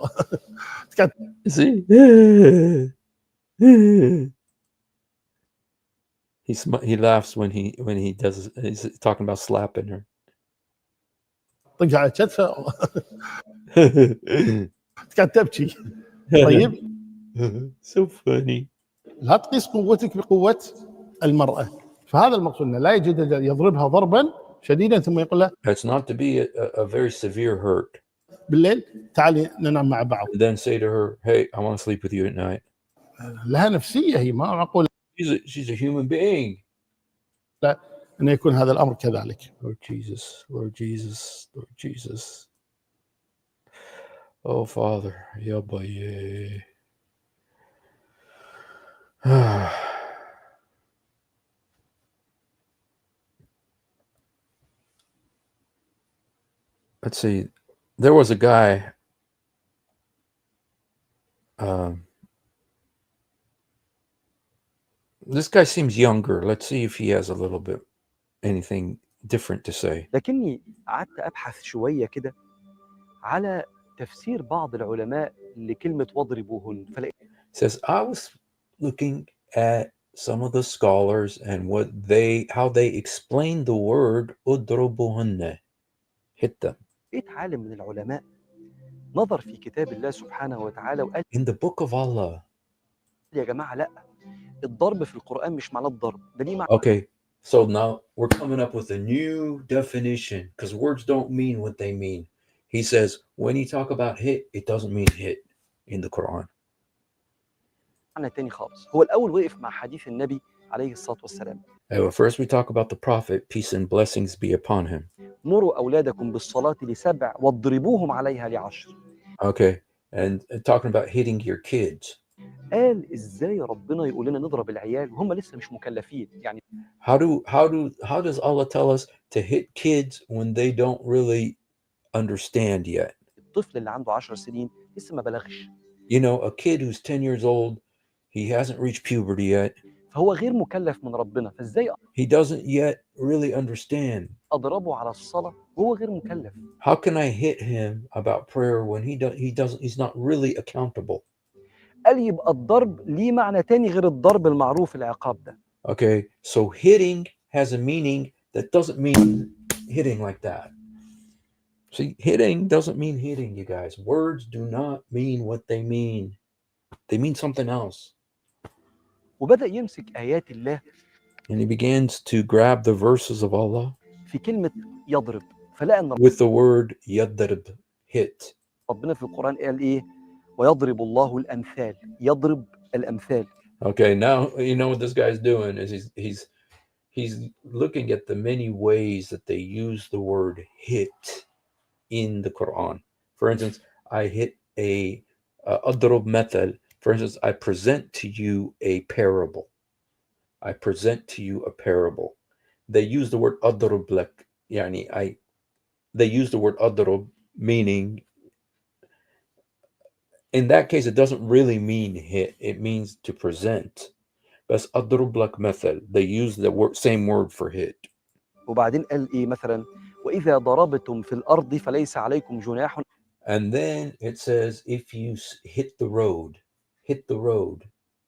See? He laughs when he does. He's talking about slapping her. طقها على كتفه. قاعد تبكي. طيب So funny. لا تقيس قوتك بقوه المراه، فهذا المقصود انه لا يجد يضربها ضربا شديدا ثم يقول لها It's not to be a very severe hurt. بالليل تعالي ننام مع بعض. And then say to her, "Hey, I want to sleep with you at night." لها نفسيه، هي ما معقول She's a human being. أن يكون هذا الأمر كذلك. Lord Jesus, Lord Jesus, Lord Jesus. Oh, Father. Yabaye. Let's see. There was a guy. This guy seems younger. Let's see if he has a little bit anything different to say. لكني قعدت أبحث شوية كده على تفسير بعض العلماء لكلمة واضربوهن، فلقيت It says, I was looking at some of the scholars and how they explain the word udrubuhunna, hit them. لقيت عالم من العلماء نظر في كتاب الله سبحانه وتعالى وقال In the book of Allah. يا جماعة لا، الضرب في القرآن مش معناه الضرب، ده ليه معنى. Okay, so now we're coming up with a new definition because words don't mean what they mean. He says, when you talk about hit, it doesn't mean hit in the Quran. معنى تاني خالص. هو الأول وقف مع حديث النبي عليه الصلاة والسلام. First we talk about the prophet, peace and blessings be upon him. مروا أولادكم بالصلاة ل7 واضربوهم عليها ل10. Okay, and talking about hitting your kids. قال ازاي ربنا يقول لنا نضرب العيال وهم لسه مش مكلفين؟ يعني how does Allah tell us to hit kids when they don't really understand yet? الطفل اللي عنده 10 سنين لسه ما بلغش. You know, a kid who's 10 years old, he hasn't reached puberty yet. فهو غير مكلف من ربنا، فازاي He doesn't yet really understand. اضربه على الصلاة وهو غير مكلف؟ How can I hit him about prayer when he's not really accountable? قال يبقى الضرب ليه معنى تاني غير الضرب المعروف العقاب ده. Okay, so hitting has a meaning that doesn't mean hitting like that. See, hitting doesn't mean hitting, you guys. Words do not mean what they mean. They mean something else. وبدأ يمسك آيات الله. And he begins to grab the verses of Allah. في كلمة يضرب، فلقى ان with the word يضرب, hit. ربنا في القرآن قال ايه؟ ويضرب الله الأمثال، يضرب الأمثال. Okay, now you know what this guy's doing is he's looking at the many ways that they use the word hit in the Quran. For instance, I hit a adrub method. For instance, I present to you a parable. I present to you a parable. They use the word adrub like يعني they use the word adrub meaning in that case it doesn't really mean hit, it means to present. But adrub like method, they use the same word for hit. وبعدين قال ايه مثلا؟ وإذا ضربتم في الأرض فليس عليكم جناح. And then it says if you hit the road,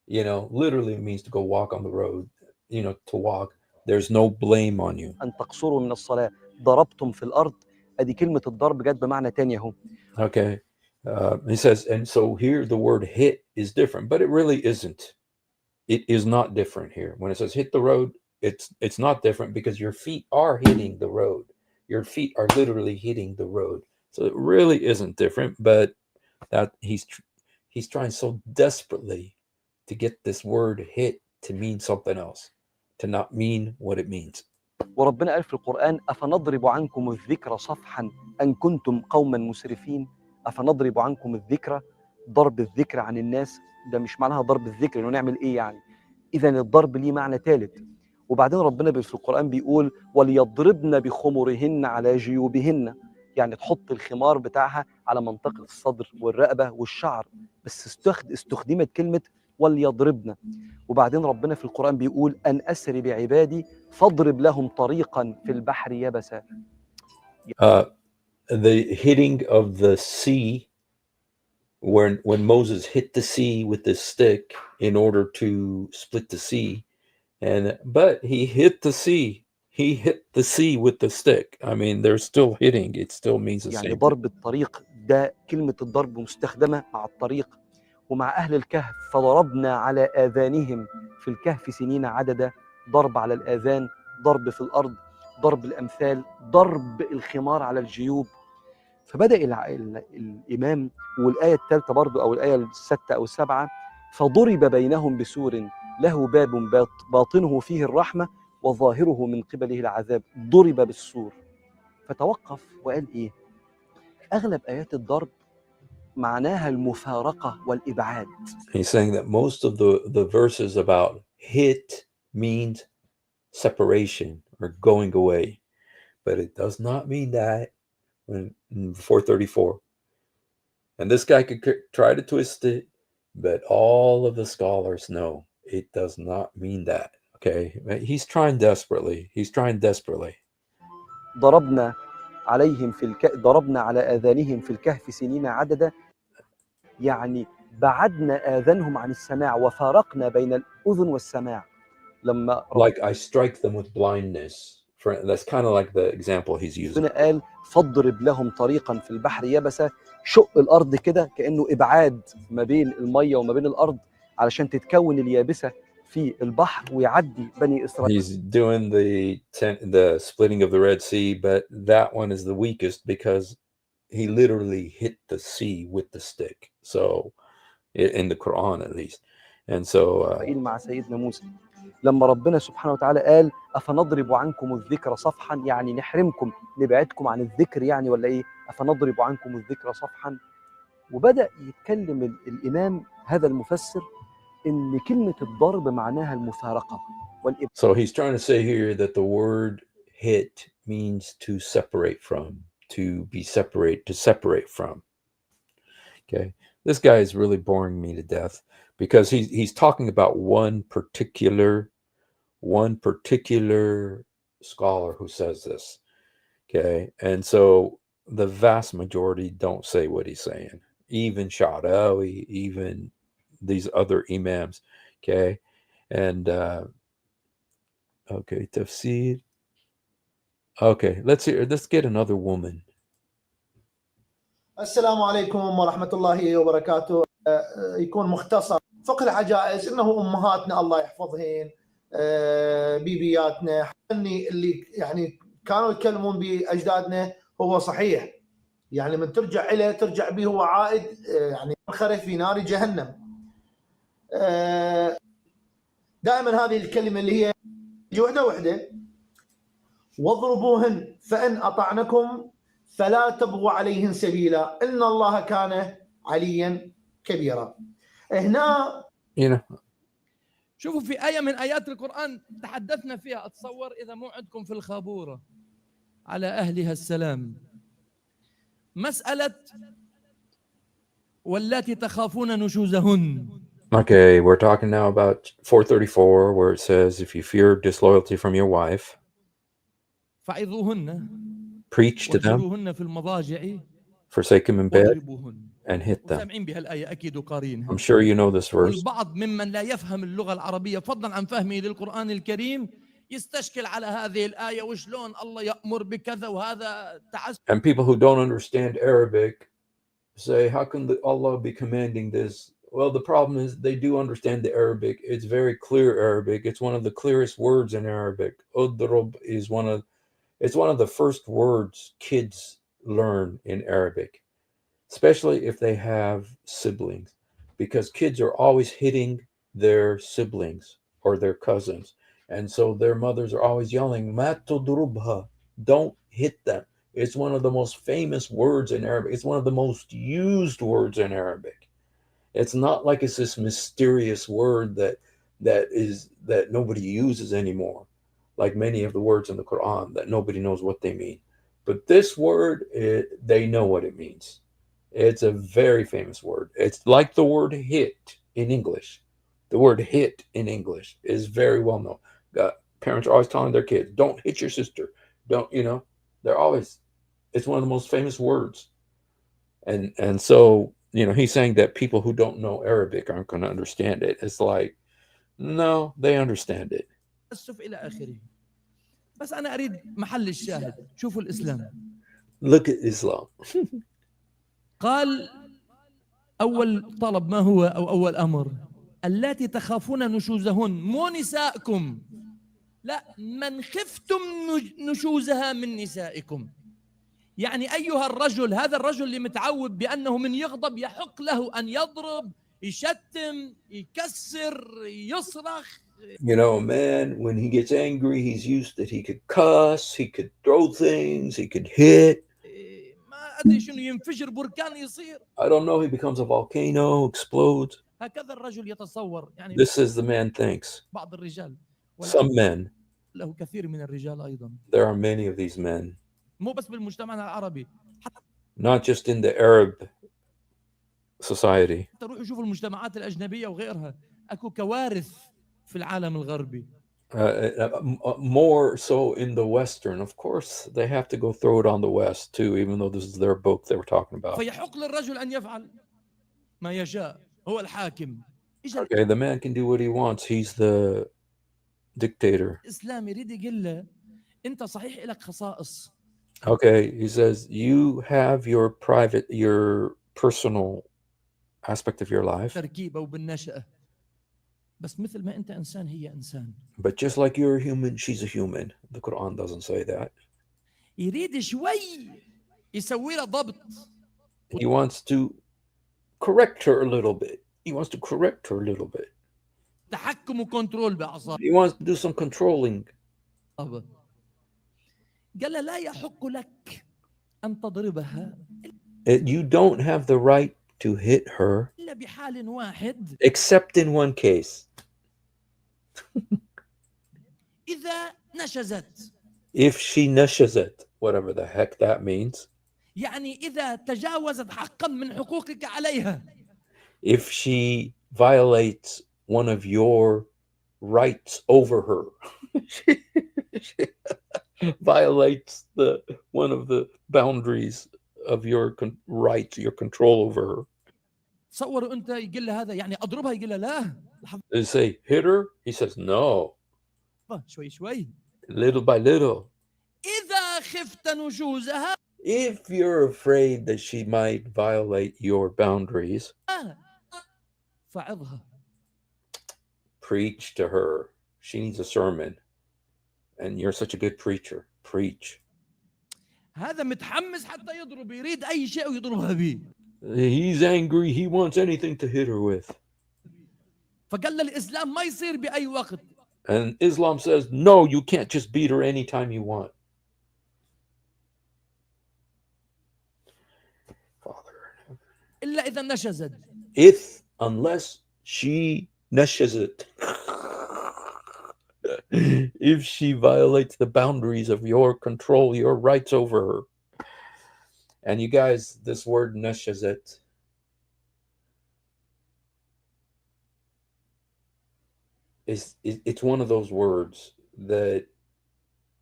you know, literally means to go walk on the road, you know, to walk. There's no blame on you. أن تقصروا من الصلاة. ضربتم في الأرض، أدي كلمة الضرب جت بمعنى تاني أهو. Okay. He says, and so here the word hit is different, but it really isn't. It is not different here. When it says hit the road, it's not different because your feet are hitting the road. Your feet are literally hitting the road. So it really isn't different, but that he's trying so desperately to get this word hit to mean something else, to not mean what it means. وربنا قال في القرآن أفنضرب عنكم الذكر صفحا أن كنتم قوما مسرفين. أفنضرب عنكم الذكر، ضرب الذكر عن الناس، ده مش معناها ضرب الذكر إنه نعمل إيه يعني. إذا الضرب ليه معنى ثالث. وبعدين ربنا في القرآن بيقول وليضربن بخمرهن على جيوبهن، يعني تحط الخمار بتاعها على منطقة الصدر والرقبة والشعر، بس استخدمت كلمة وليضربن. وبعدين ربنا في القرآن بيقول أن أسر بعبادي فاضرب لهم طريقا في البحر يبسا. The hitting of the sea, when Moses hit the sea with this stick in order to split the sea, but he hit the sea. He hit the sea with the stick. I mean, they're still hitting. It still means the يعني same. ضرب الطريق ده كلمة الضرب مستخدمة مع الطريق ومع أهل الكهف. فضربنا على آذانهم في الكهف سنين عددا. ضرب على الآذان، ضرب في الأرض، ضرب الأمثال، ضرب الخمار على الجيوب. فبدأ الإمام، والآية الثالثة برضو أو الآية الستة أو السبعة، فضرب بينهم بسور له باب باطنه فيه الرحمة وظاهره من قبله العذاب. ضرب بالسور. فتوقف وقال إيه؟ أغلب آيات الضرب معناها المفارقة والإبعاد. He's saying that most of the verses about hit means separation or going away, but it does not mean that in 434. And this guy could try to twist it, but all of the scholars know it does not mean that. Okay, he's trying desperately. He's trying desperately. ضربنا على آذانهم في الكهف سنين عددا، يعني بعدنا آذانهم عن السماع وفارقنا بين الأذن والسماع. لما like I strike them with blindness. That's kind of like the example he's using. ربنا قال فاضرب لهم طريقا في البحر يبسا، شق الأرض كده كأنه إبعاد ما بين المية وما بين الأرض علشان تتكون اليابسة في البحر ويعدي بني إسرائيل. He's doing the splitting of the Red Sea, but that one is the weakest because he literally hit the sea with the stick. So in the Quran at least. And so مع سيدنا موسى لما ربنا سبحانه وتعالى قال أفنضرب عنكم الذكر صفحا، يعني نحرمكم نبعدكم عن الذكر يعني ولا إيه؟ أفنضرب عنكم الذكر صفحا. وبدأ يتكلم الإمام هذا المفسر إن كلمة الضرب معناها المفارقة والإبعاد. So he's trying to say here that the word hit means to separate from, to be separate, to separate from. Okay, this guy is really boring me to death because he's talking about one particular scholar who says this. Okay, and so the vast majority don't say what he's saying. Even Sha'rawi, even these other imams. Okay, and okay, tafsir. Okay, let's get another woman. السلام عليكم ورحمة الله وبركاته. يكون مختصر. فقه العجائز إنه أمهاتنا الله يحفظهن، بيبياتنا، اللي يعني كانوا يتكلمون بأجدادنا هو صحيح. يعني من ترجع إليه ترجع به هو عائد يعني منخرة في نار جهنم. دائما هذه الكلمة اللي هي وحدة واضربوهن فإن أطعنكم فلا تبغوا عليهن سبيلا إن الله كان عليا كبيرا. هنا شوفوا في آية من آيات القرآن تحدثنا فيها، أتصور إذا موعدكم في الخابورة على أهلها السلام، مسألة واللاتي تخافون نشوزهن. Okay, we're talking now about 434 where it says if you fear disloyalty from your wife, فعظوهن preach to them, واهجروهن في المضاجع forsake them in bed, and hit them. سامعين بهالآية أكيد وقارينها. I'm sure you know this verse. والبعض ممن لا يفهم اللغة العربية فضلا عن فهمه للقرآن الكريم يستشكل على هذه الآية وشلون الله يأمر بكذا وهذا تعسف. And people who don't understand Arabic say, how can Allah be commanding this? Well, the problem is they do understand the Arabic. It's very clear Arabic. It's one of the clearest words in Arabic. Udrub is one of the first words kids learn in Arabic, especially if they have siblings, because kids are always hitting their siblings or their cousins. And so their mothers are always yelling, "Ma tudrubha," don't hit them. It's one of the most famous words in Arabic. It's one of the most used words in Arabic. It's not like it's this mysterious word that nobody uses anymore, like many of the words in the Quran that nobody knows what they mean. But this word, they know what it means. It's a very famous word. It's like the word hit in English. The word hit in English is very well known. Parents are always telling their kids, don't hit your sister. Don't, they're always, it's one of the most famous words. And so, he's saying that people who don't know Arabic aren't going to understand it. It's like, no, they understand it. تأسف إلى آخره. بس أنا أريد محل الشاهد. شوفوا الإسلام. Look at Islam. قال أول طلب ما هو أو أول أمر اللاتي تخافون نشوزهن مو نسائكم لا من خفتم نشوزها من نسائكم يعني أيها الرجل هذا الرجل اللي متعود بأنه من يغضب يحق له أن يضرب يشتم يكسر يصرخ. A man, when he gets angry, he's used that he could cuss, he could throw things, he could hit. ما أدري شنو ينفجر بركان يصير. I don't know, he becomes a volcano, explodes. هكذا الرجل يتصور يعني. This is the man thinks. بعض الرجال. Some men. له كثير من الرجال أيضا. There are many of these men. مو بس بالمجتمع العربي. Not just in the Arab society. تروحوا شوفوا المجتمعات الأجنبية وغيرها أكو كوارث في العالم الغربي. More so in the Western. Of course, they have to go throw it on the West too, even though this is their book they were talking about. فيحق للرجل أن يفعل ما يشاء هو الحاكم. Okay, the man can do what he wants. He's the dictator. الإسلام يريد يقول له أنت صحيح لك خصائص. Okay, he says you have your personal aspect of your life. تركيبة وبالنشأة. بس مثل ما أنت إنسان هي إنسان. But just like you're a human, she's a human. The Quran doesn't say that. يريد شوي يسوي له ضبط. He wants to correct her a little bit. تحكم وكنترول بأعصاب. He wants to do some controlling. قال له لا يحق لك أن تضربها. You don't have the right to hit her إلا بحال واحد. except in one case. إذا نشزت. If she nashazat, whatever the heck that means. يعني إذا تجاوزت حقا من حقوقك عليها. If she violates one of your rights over her. Violates one of the boundaries of your rights, your control over her. تصوروا أنت يقول له هذا يعني أضربها يقول له لا. They say hit her. He says no. شوي شوي. Little by little. إذا خفت نشوزها. If you're afraid that she might violate your boundaries. فعظها. Preach to her. She needs a sermon. And you're such a good preacher. Preach. هذا متحمس حتى يضرب يريد أي شيء ويضربها به. He's angry. He wants anything to hit her with. فقال الإسلام ما يصير بأي وقت. And Islam says, no, you can't just beat her anytime you want. Father. إلا إذا نشزت. Unless she nashazat. If she violates the boundaries of your control, your rights over her. And you guys, this word nashazat, it's one of those words that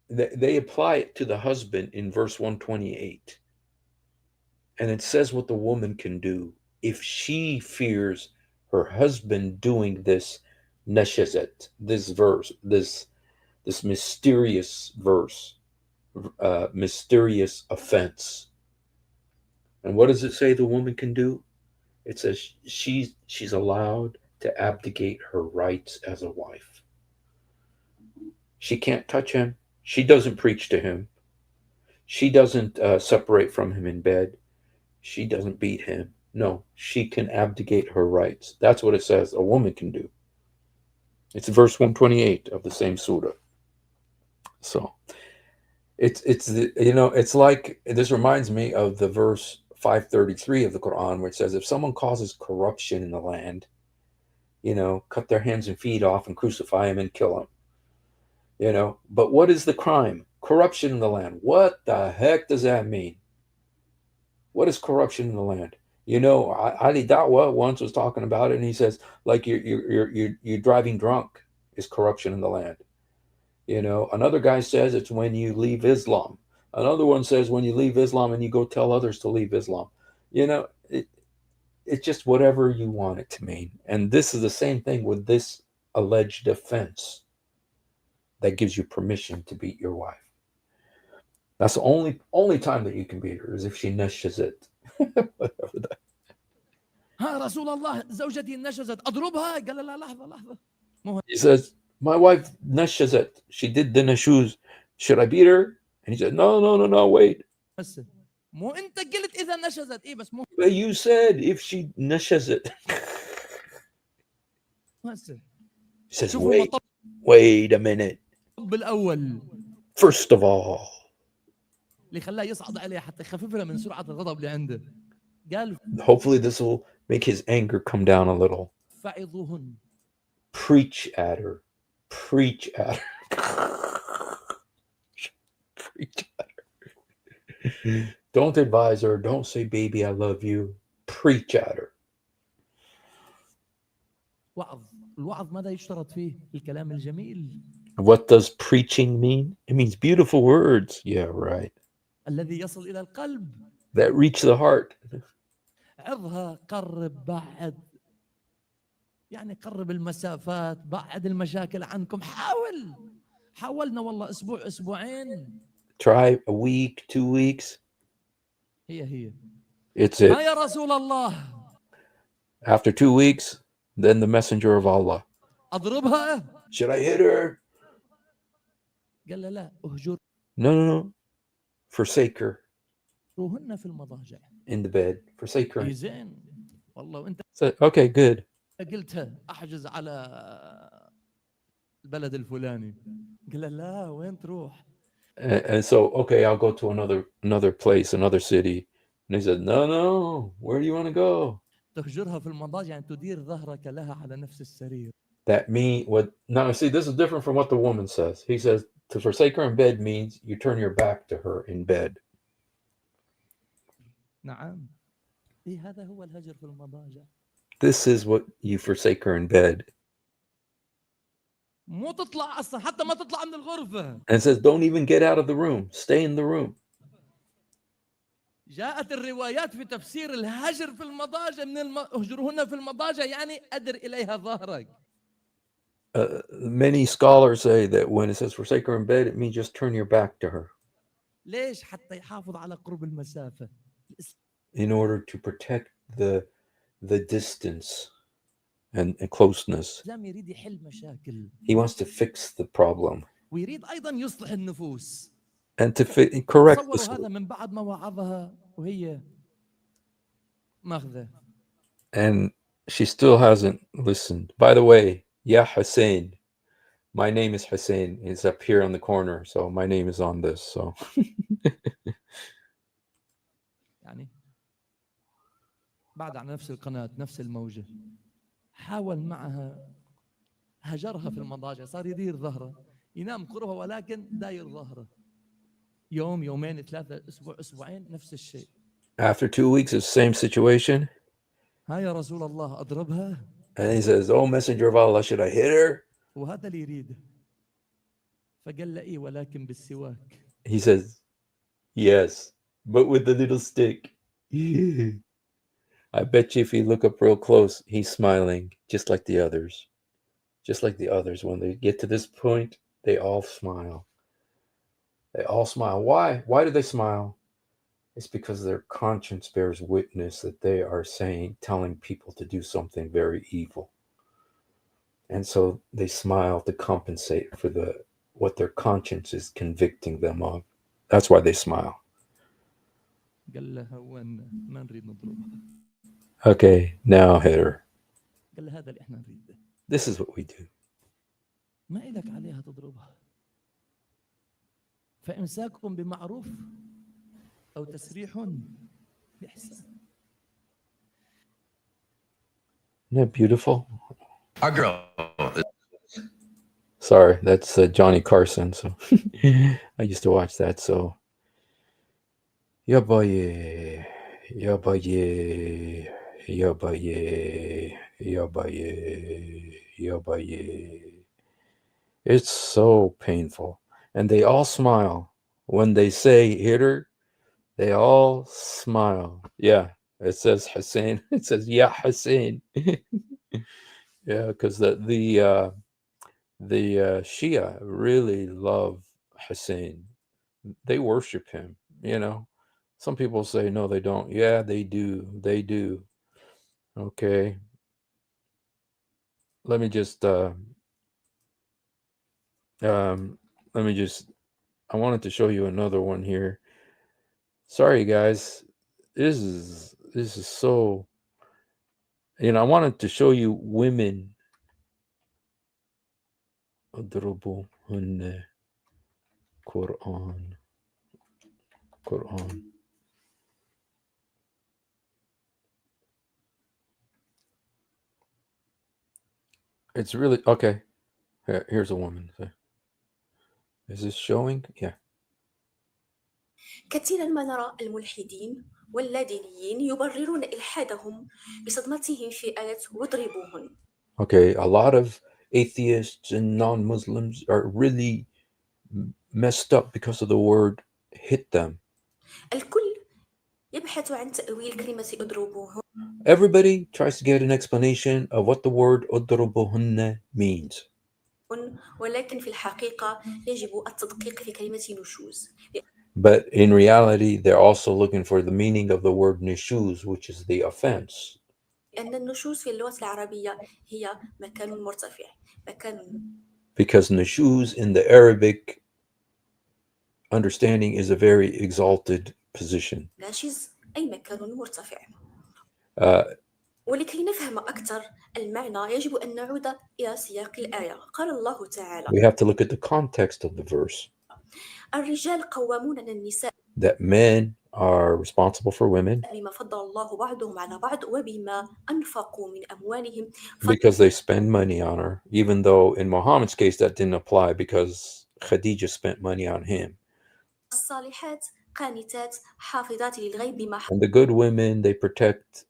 they apply it to the husband in verse 128. And it says what the woman can do if she fears her husband doing this nashazat, this verse, this mysterious verse, mysterious offense. And what does it say the woman can do? It says she's allowed to abdicate her rights as a wife. She can't touch him. She doesn't preach to him. She doesn't separate from him in bed. She doesn't beat him. No, she can abdicate her rights. That's what it says a woman can do. It's verse 128 of the same surah. So it's like, this reminds me of the verse 533 of the Quran, where it says if someone causes corruption in the land, cut their hands and feet off and crucify him and kill him. But what is the crime? Corruption in the land. What the heck does that mean? What is corruption in the land? You know, Ali Dawah once was talking about it, and he says, like, you're driving drunk is corruption in the land. You know, another guy says it's when you leave Islam. Another one says when you leave Islam and you go tell others to leave Islam. You know, it's just whatever you want it to mean. And this is the same thing with this alleged offense that gives you permission to beat your wife. That's the only time that you can beat her is if she nashas it. Whatever that. ها رسول الله زوجتي نشزت اضربها قال لا لحظه He says, my wife nashazat. She did the nashuz. Should I beat her? And he said, no, wait. بس مو انت قلت اذا نشزت ايه بس مو But you said if she nashazat. هسه He says, شوفوا wait a minute. المطب الاول First of all, اللي خلاه يصعد عليه حتى يخففها من سرعه الغضب اللي عنده قال hopefully this will make his anger come down a little. فعظوهن Preach at her. Preach at her. Preach at her. Don't advise her. Don't say, baby, I love you. Preach at her. وعظ الوعظ ماذا يشترط فيه الكلام الجميل What does preaching mean? It means beautiful words. Yeah, right. الذي يصل الى القلب That reach the heart. عظها قرب بعد يعني قرب المسافات بعد المشاكل عنكم حاولنا والله اسبوع اسبوعين Try a week, 2 weeks. هي It's it. ما يا رسول الله After 2 weeks, then the messenger of Allah. اضربها Should I hit her? قال لا اهجروهن No. Forsake her في المضاجع in the bed. Forsake her. زين والله وانت So, okay, good. قلتها احجز على البلد الفلاني قال لا وين تروح And so, okay, I'll go to another place, another city. And he said, no, where do you want to go? تهجرها في المضاجع يعني تدير ظهرك لها على نفس السرير That mean what? Now, see, this is different from what the woman says. He says to forsake her in bed means you turn your back to her in bed. نعم هذا هو الهجر في المضاجع This is what you forsake her in bed. مو تطلع اصلا حتى ما تطلع من الغرفه And it says, don't even get out of the room. Stay in the room. جاءت الروايات في تفسير الهجر في المضاجع اهجرهن في المضاجع يعني ادر اليها ظهرك Many scholars say that when it says forsake her in bed, it means just turn your back to her ليش حتى يحافظ على قرب المسافه in order to protect the distance and closeness. الإسلام يريد يحل مشاكل He wants to fix the problem ويريد ايضا يصلح النفوس and to correct تصوروا the. هذا من بعد ما وعظها وهي ماخذه And she still hasn't listened. By the way, Ya Hussein, my name is Hussein. It's up here on the corner, so my name is on this. So يعني بعد على نفس القناة نفس الموجة حاول معها هجرها في المضاجع صار يدير ظهره ينام قربها ولكن داير ظهره يوم يومين ثلاثة أسبوع أسبوعين نفس الشيء after 2 weeks, it's the same situation. ها يا رسول الله أضربها And he says, oh, messenger of Allah, should I hit her? وهذا اللي يريده فقال له إيه ولكن بالسواك He says, yes, but with the little stick. I bet you if you look up real close, he's smiling just like the others. Just like the others. When they get to this point, they all smile. They all smile. Why? Why do they smile? It's because their conscience bears witness that they are telling people to do something very evil. And so they smile to compensate for what their conscience is convicting them of. That's why they smile. قال له هون ما نريد نضربها Okay, now hit her. قال له هذا اللي احنا نريده This is what we do. ما إلك عليها تضربها فإمساككم بمعروف أو تسريح بإحسان. Isn't that beautiful? Our girl. Sorry, that's Johnny Carson. So I used to watch that. So, yeah, boy, Yabaye, yabaye, yabaye, yabaye. It's so painful. And they all smile. When they say hit her, they all smile. Yeah, it says Hussein. It says, yeah, Hussein. Yeah, because the Shia really love Hussein. They worship him, you know. Some people say, no, they don't. Yeah, they do. They do. Okay. Let me just, I wanted to show you another one here. Sorry, guys. This is so, I wanted to show you women. Quran. It's really okay. Here's a woman. Is this showing? Yeah. كثيرا ما نرى الملحدين واللادينيين يبررون إلحادهم بصدمتهم في آية واضربوهن. Okay, a lot of atheists and non-Muslims are really messed up because of the word hit them. الكل يبحث عن تأويل كلمة اضربوهن. Everybody tries to get an explanation of what the word اضربوهن means. ولكن في الحقيقة يجب التدقيق في كلمة نشوز. But in reality, they're also looking for the meaning of the word nishuz, which is the offense. لأن النشوز في اللغة العربية هي مكان مرتفع. Because nishuz in the Arabic understanding is a very exalted position. ناشز أي مكان مرتفع. ولكي نفهم أكثر المعنى يجب أن نعود إلى سياق الآية. قال الله تعالى. We have to look at the context of the verse. الرجال قوامون على النساء. That men are responsible for women. بما فضل الله بعضهم على بعض وبما أنفقوا من أموالهم. Because they spend money on her, even though in Muhammad's case that didn't apply because Khadija spent money on him. الصالحات قانتات حافظات للغيب بما. And the good women, they protect,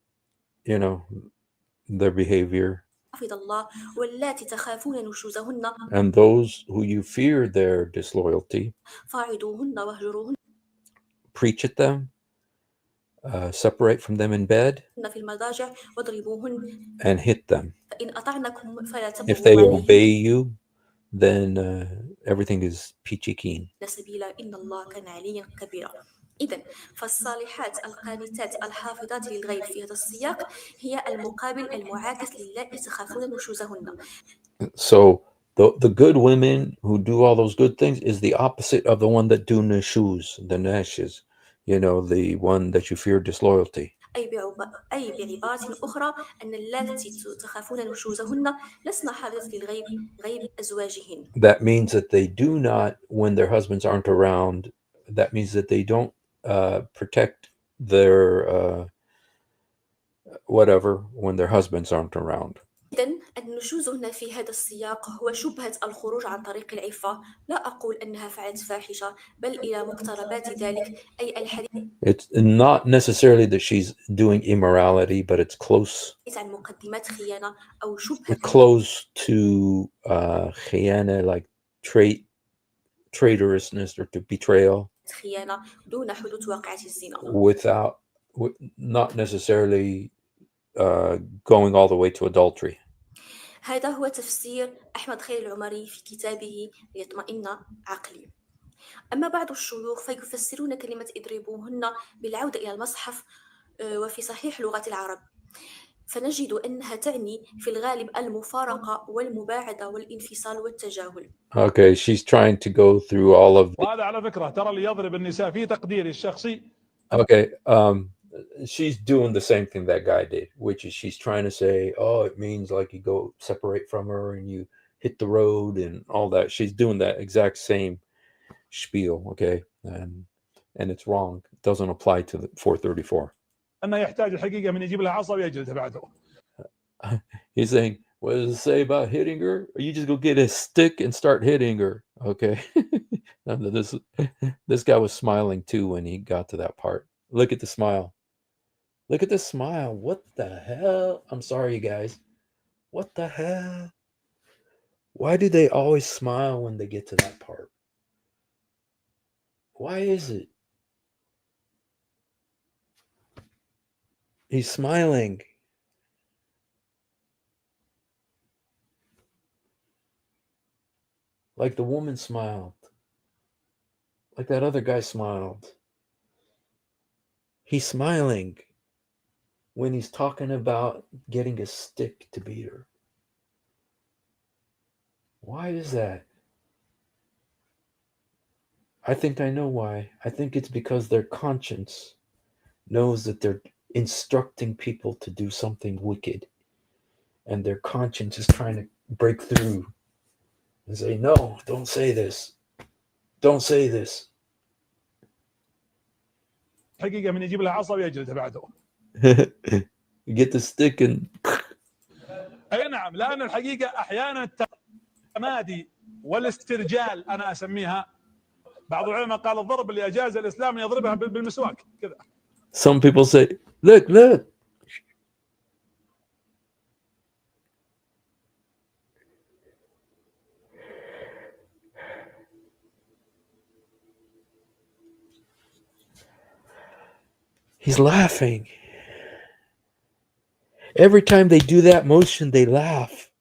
their behavior. حفظ الله واللاتي تخافون نشوزهن. And those who you fear their disloyalty, فاعظوهن واهجروهن. preach at them, separate from them in bed, في المضاجع واضربوهن. and hit them. فإن أطعنكم فلا تبغوا If they obey you, then everything is peachy keen. سبيلا إن الله كان عليا كبيرا. إذن فالصالحات القانتات الحافظات للغيب في هذا السياق هي المقابل المعاكس للاتي تخافون نشوزهن. So the good women who do all those good things is the opposite of the one that do nushuz, the nashes, the one that you fear disloyalty. أي بعبارة أخرى أن اللاتي تخافون نشوزهن لسن حافظات للغيب غيب أزواجهن. That means that they do not, when their husbands aren't around, that means that they don't protect their whatever when their husbands aren't around. إذن النشوز هنا في هذا السياق هو شبهة الخروج عن طريق العفة. لا أقول أنها فعلت فاحشة بل إلى مقتربات ذلك أي الحديث. It's not necessarily that she's doing immorality, but it's close. عن مقدمات خيانة أو شبهة. Close to خيانة, like traitorousness or to betrayal. خيانة دون حدوث واقعة الزنا. Without, not necessarily going all the way to adultery. هذا هو تفسير أحمد خير العمري في كتابه ليطمئن عقلي. أما بعض الشيوخ فيفسرون كلمة اضربوهن بالعودة إلى المصحف وفي صحيح لغة العرب، فنجد أنها تعني في الغالب المفارقة والمباعدة والانفصال والتجاهل. Okay, she's trying to go through all of. وهذا على فكرة ترى اللي يضرب النساء في تقديري الشخصي. Okay, she's doing the same thing that guy did, which is she's trying to say, oh, it means like you go separate from her and you hit the road and all that. She's doing that exact same spiel, okay, and it's wrong. It doesn't apply to the 434. أنه يحتاج الحقيقة من يجيب لها عصا ويجلدها بعده. He's saying, what does it say about hitting her? Or you just go get a stick and start hitting her, okay? This guy was smiling too when he got to that part. Look at the smile. Look at the smile. What the hell? I'm sorry, you guys. What the hell? Why do they always smile when they get to that part? Why is it? He's smiling. Like the woman smiled. Like that other guy smiled. He's smiling when he's talking about getting a stick to beat her. Why is that? I think I know why. I think it's because their conscience knows that they're instructing people to do something wicked. And their conscience is trying to break through and say, no, don't say this. Don't say this. حقيقة من يجيب له عصا ويجلده بعده. You get the stick and اي نعم، لأن الحقيقة أحيانا التمادي والاسترجال أنا أسميها. بعض العلماء قال الضرب اللي أجاز الإسلام يضربها بالمسواك كذا. Some people say, look. He's laughing. Every time they do that motion, they laugh.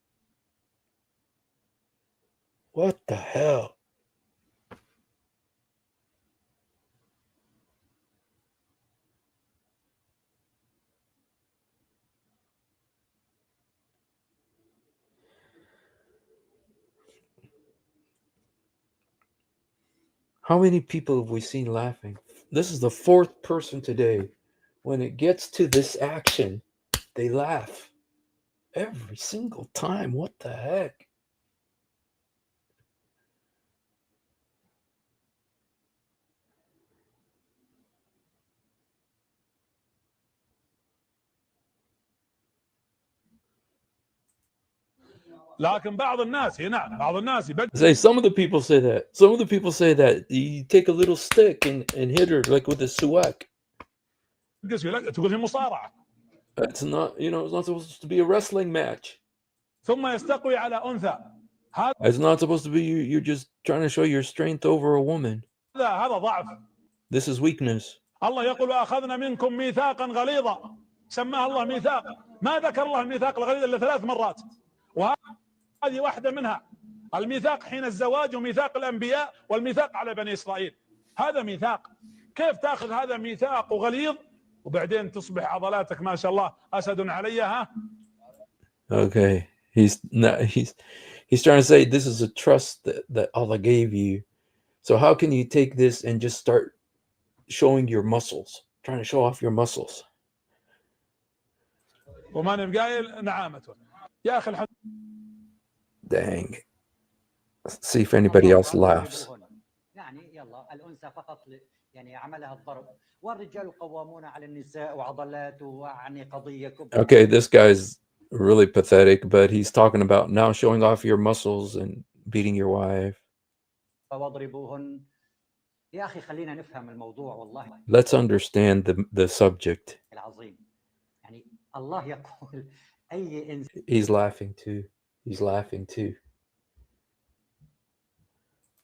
What the hell? How many people have we seen laughing? This is the fourth person today. When it gets to this action, they laugh. Every single time. What the heck? لكن بعض الناس نعم بعض الناس Say some of the people say that. Some of the people say that you take a little stick and hit her like with a suwak. تقول هي مصارعة. It's not, it's not supposed to be a wrestling match. ثم يستقوي على أنثى. It's not supposed to be you're just trying to show your strength over a woman. هذا ضعف. This is weakness. الله يقول وأخذنا منكم ميثاقا غليظا. سماه الله ميثاق. ما ذكر الله الميثاق الغليظ إلا 3 مرات. وهذه واحدة منها. الميثاق حين الزواج وميثاق الأنبياء والميثاق على بني إسرائيل. هذا ميثاق. كيف تأخذ هذا ميثاق غليظ وبعدين تصبح عضلاتك ما شاء الله أسد علي ها؟ Okay. He's trying to say this is a trust that Allah gave you. So how can you take this and just start showing your muscles, trying to show off your muscles? وما قايل نعامة. يا أخي Dang. Let's see if anybody else laughs. يعني يلا الأنثى فقط يعني عملها الضرب والرجال قوامون على النساء وعضلات وعني قضية كبرى. Okay, this guy's really pathetic, but he's talking about now showing off your muscles and beating your wife. واضربوهن. يا أخي خلينا نفهم الموضوع والله. Let's understand the subject. العظيم. يعني الله يقول أي إنسان. He's laughing too. He's laughing too.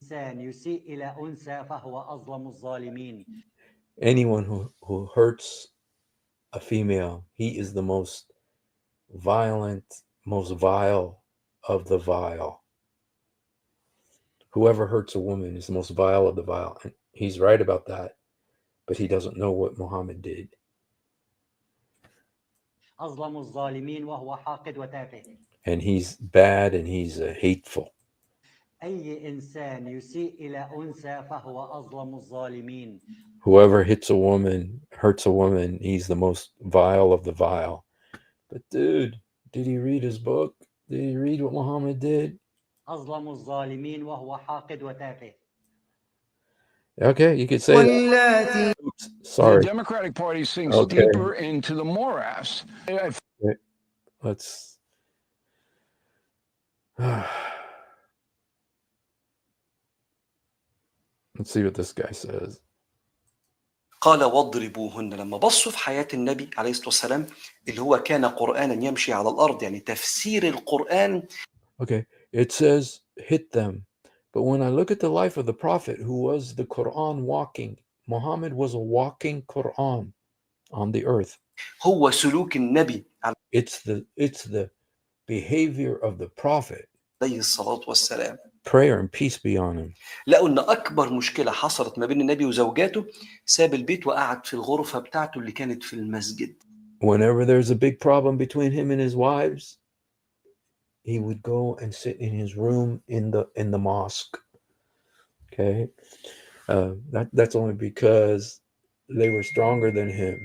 إنسان يسيء إلى أنثى فهو أظلم الظالمين. Anyone who hurts a female, he is the most violent, most vile of the vile. Whoever hurts a woman is the most vile of the vile. And he's right about that, but he doesn't know what Muhammad did. أظلم الظالمين وهو حاقد وتافه. And he's bad and he's hateful. أي إنسان يسيء إلى أنثى فهو أظلم الظالمين. Whoever hurts a woman, he's the most vile of the vile. But dude, did he read his book? Did he read what Muhammad did? أظلم الظالمين وهو حاقد وتافه. Okay, you could say that. Oops, sorry. The Democratic Party sinks deeper into the morass. Let's. Let's see what this guy says. قال واضربوهن. لما بصوا في حياة النبي عليه الصلاة والسلام اللي هو كان قرآنا يمشي على الأرض، يعني تفسير القرآن. Okay, it says hit them. But when I look at the life of the prophet who was the Quran walking, Muhammad was a walking Quran on the earth. هو سلوك النبي It's the behavior of the prophet. عليه الصلاة والسلام. Prayer and peace be on him. لقوا ان اكبر مشكله حصلت ما بين النبي وزوجاته، ساب البيت وقعد في الغرفه بتاعته اللي كانت في المسجد. Whenever there's a big problem between him and his wives, he would go and sit in his room in the mosque. Okay, that's only because they were stronger than him.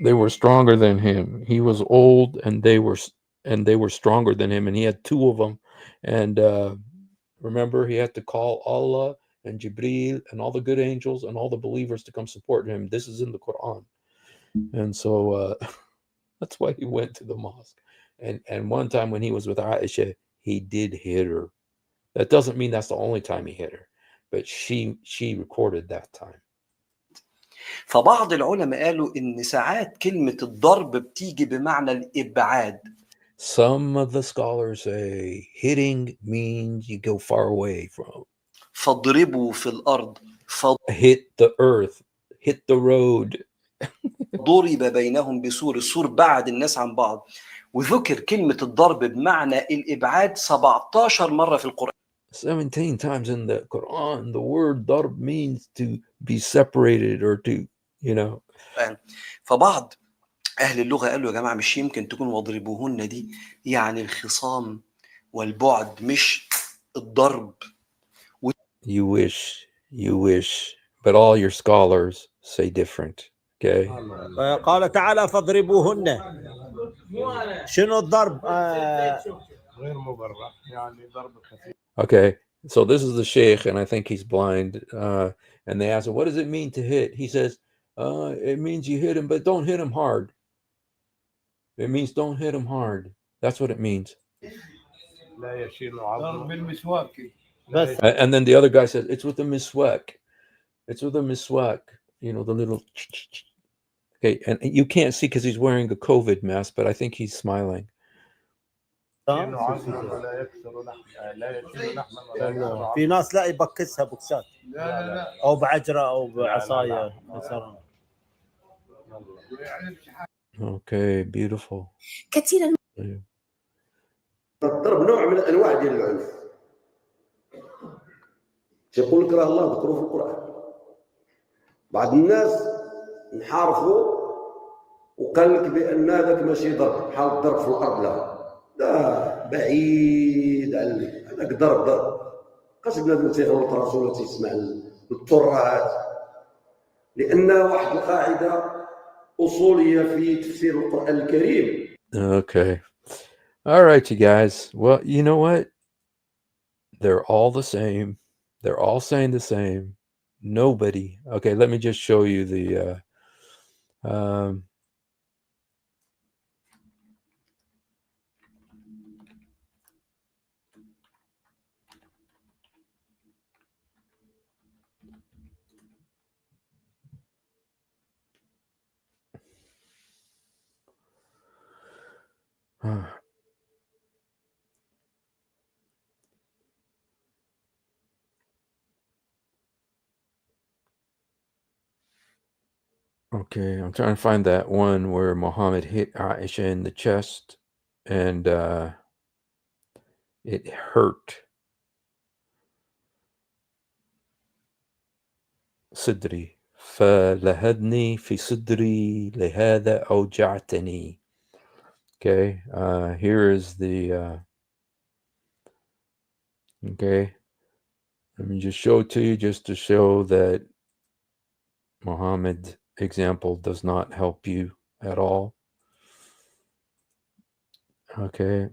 They were stronger than him. He was old, and they were stronger than him, and he had two of them. And remember, he had to call Allah and Jibreel and all the good angels and all the believers to come support him. This is in the Quran, and so that's why he went to the mosque. And one time when he was with Aisha, he did hit her. That doesn't mean that's the only time he hit her, but she recorded that time. فبعض العلماء قالوا ان ساعات كلمة الضرب بتيجي بمعنى الابعاد. Some of the scholars say hitting means you go far away from. فاضربوا في الارض. Hit the earth, hit the road. ضرب بينهم بسور. السور بعد الناس عن بعض. وذكر كلمة الضرب بمعنى الابعاد 17 مرة في القرآن. 17 times in the Quran, the word darb means to be separated or to, you know. فبعض أهل اللغة قالوا يا جماعة مش يمكن تكون واضربوهن دي يعني الخصام والبعد مش الضرب. You wish, but all your scholars say different. Okay. قال تعالى فاضربوهن. شنو الضرب؟ غير مبرح يعني ضرب خفيف. Okay, so this is the sheikh, and I think he's blind. And they ask him, what does it mean to hit? He says, it means you hit him, but don't hit him hard. It means don't hit him hard. That's what it means. And then the other guy says, it's with the miswak. It's with the miswak. You know, the little... Okay, and you can't see because he's wearing a COVID mask, but I think he's smiling. في ناس لا يبكسها بوكسات او بعجره او بعصايه. Okay, beautiful. كثيرا الضرب نوع من انواع ديال العنف. يقول لك راه الله ذكره في القران. بعض الناس انحرفوا وقال لك بان هذاك ماشي ضرب بحال الضرب في الارض. لا بعيد عليك، هذاك ضرب. قاش بنادم تيغلط راسو ولا تيسمع الترهات، لان واحد القاعده اصوليه في تفسير القران الكريم. Okay. All right, you guys. Well, you know what? They're all the same. They're all saying the same. Nobody. Okay, let me just show you the okay, I'm trying to find that one where Muhammad hit Aisha in the chest and it hurt. صدري فلهدني في صدري لهذا أوجعتني. Okay, here is the okay, let me just show it to you just to show that Muhammad's example does not help you at all. Okay.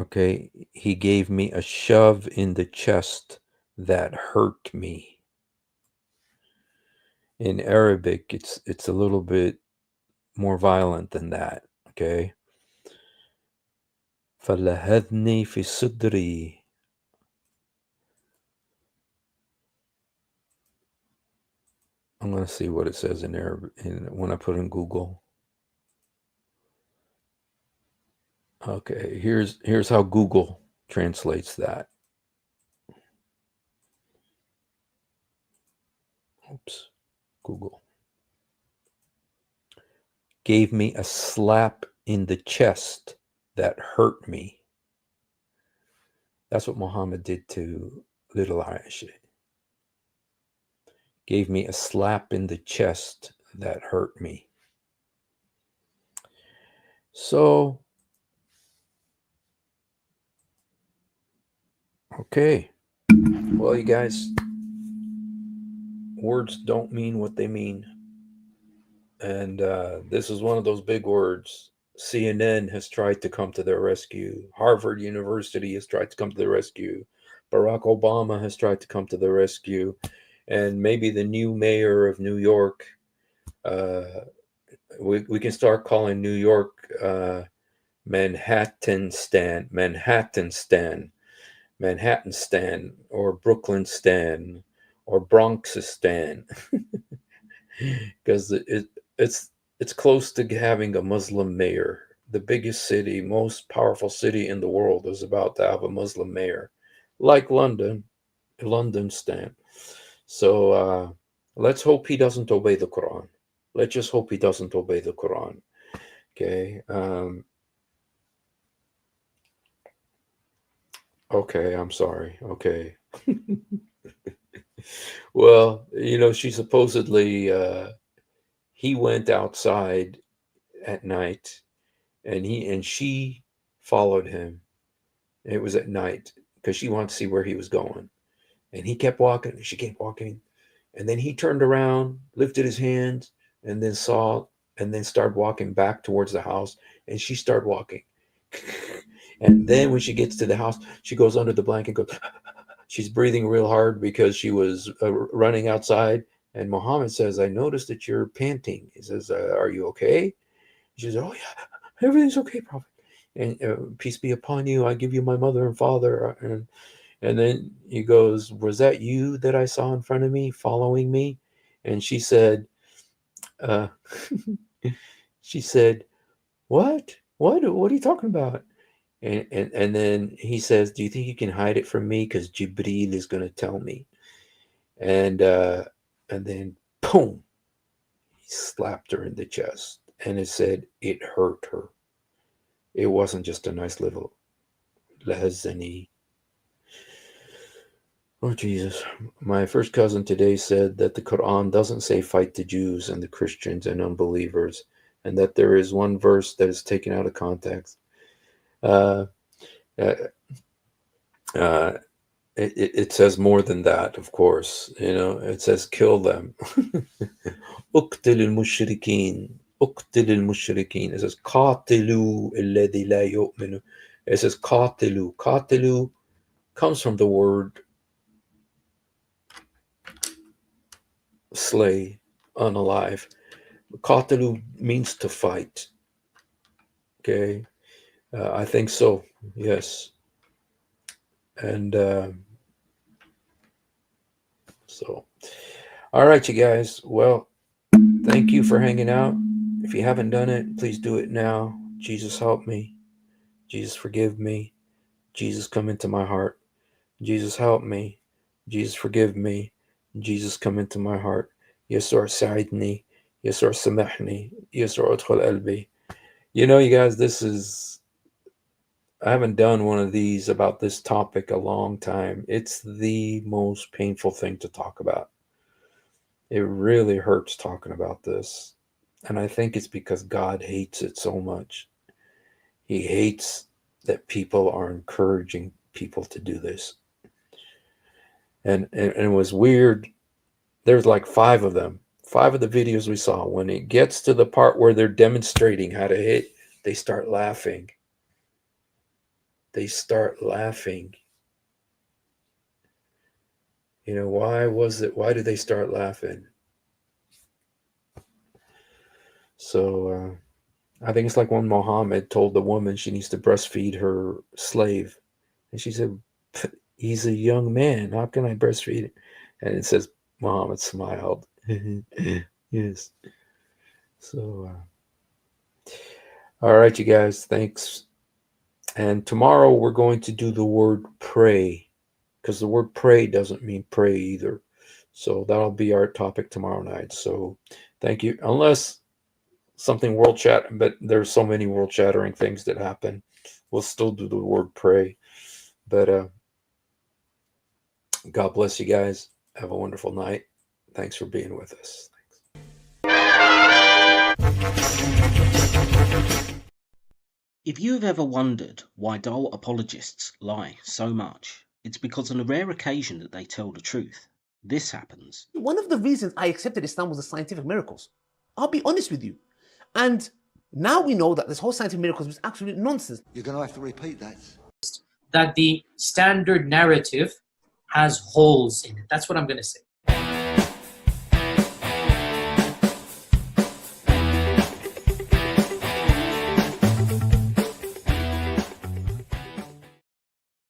Okay, he gave me a shove in the chest that hurt me. In Arabic, it's a little bit more violent than that. Okay. فلهذني في صدري. I'm going to see what it says in there when I put in Google. Okay, here's how Google translates that. Oops, Google. Gave me a slap in the chest that hurt me. That's what Muhammad did to little Aisha. Gave me a slap in the chest that hurt me. So, okay. Well, you guys, words don't mean what they mean. And this is one of those big words. CNN has tried to come to their rescue. Harvard University has tried to come to their rescue. Barack Obama has tried to come to their rescue. And maybe the new mayor of New York, we can start calling New York Manhattanistan, or Brooklynistan, or Bronxistan, because it's close to having a Muslim mayor. The biggest city, most powerful city in the world is about to have a Muslim mayor, like Londonistan. So let's hope he doesn't obey the Quran. Let's just hope he doesn't obey the Quran. Okay. Okay, I'm sorry. Okay. Well, she supposedly, he went outside at night and she followed him. It was at night because she wanted to see where he was going. And he kept walking and she kept walking. And then he turned around, lifted his hands, and then started walking back towards the house. And she started walking. And then when she gets to the house, she goes under the blanket and goes, she's breathing real hard because she was running outside. And Muhammad says, I noticed that you're panting. He says, are you okay? She says, oh yeah, everything's okay, Prophet. And peace be upon you. I give you my mother and father. And then he goes, was that you that I saw in front of me following me? And she said, what? What are you talking about? And then he says, do you think you can hide it from me? Because Jibreel is going to tell me. And then, boom, he slapped her in the chest. And it said it hurt her. It wasn't just a nice little lahazani. Oh, Jesus. My first cousin today said that the Quran doesn't say fight the Jews and the Christians and unbelievers, and that there is one verse that is taken out of context. It says more than that, of course. It says kill them. Uqtil al-mushrikeen. Uqtil al-mushrikeen. It says qatilu alladhi la yu'minu. It says qatilu. Qatilu comes from the word slay, unalive. Qatilu means to fight. Okay. I think so. Yes. And so, all right, you guys. Well, thank you for hanging out. If you haven't done it, please do it now. Jesus, help me. Jesus, forgive me. Jesus, come into my heart. Jesus, help me. Jesus, forgive me. Jesus, come into my heart. Yasur sa'idni. Yasur samahni. Yasur udkhul qalbi. You guys, I haven't done one of these about this topic a long time. It's the most painful thing to talk about. It really hurts talking about this. And I think it's because God hates it so much. He hates that people are encouraging people to do this. And it was weird. There's like 5 of them. 5 of the videos we saw. When it gets to the part where they're demonstrating how to hit, they start laughing. They start laughing. Why did they start laughing? So I think it's like when Muhammad told the woman she needs to breastfeed her slave. And she said, he's a young man. How can I breastfeed him? And it says Muhammad smiled. Yes. So, all right, you guys, thanks. And tomorrow we're going to do the word pray, because the word pray doesn't mean pray either. So that'll be our topic tomorrow night. So thank you. Unless something world chat, but there's so many world chattering things that happen, we'll still do the word pray. But God bless you guys. Have a wonderful night. Thanks for being with us. If you have ever wondered why dull apologists lie so much, it's because on a rare occasion that they tell the truth. This happens. One of the reasons I accepted Islam was the scientific miracles. I'll be honest with you. And now we know that this whole scientific miracles was absolute nonsense. You're going to have to repeat that. That the standard narrative has holes in it. That's what I'm going to say.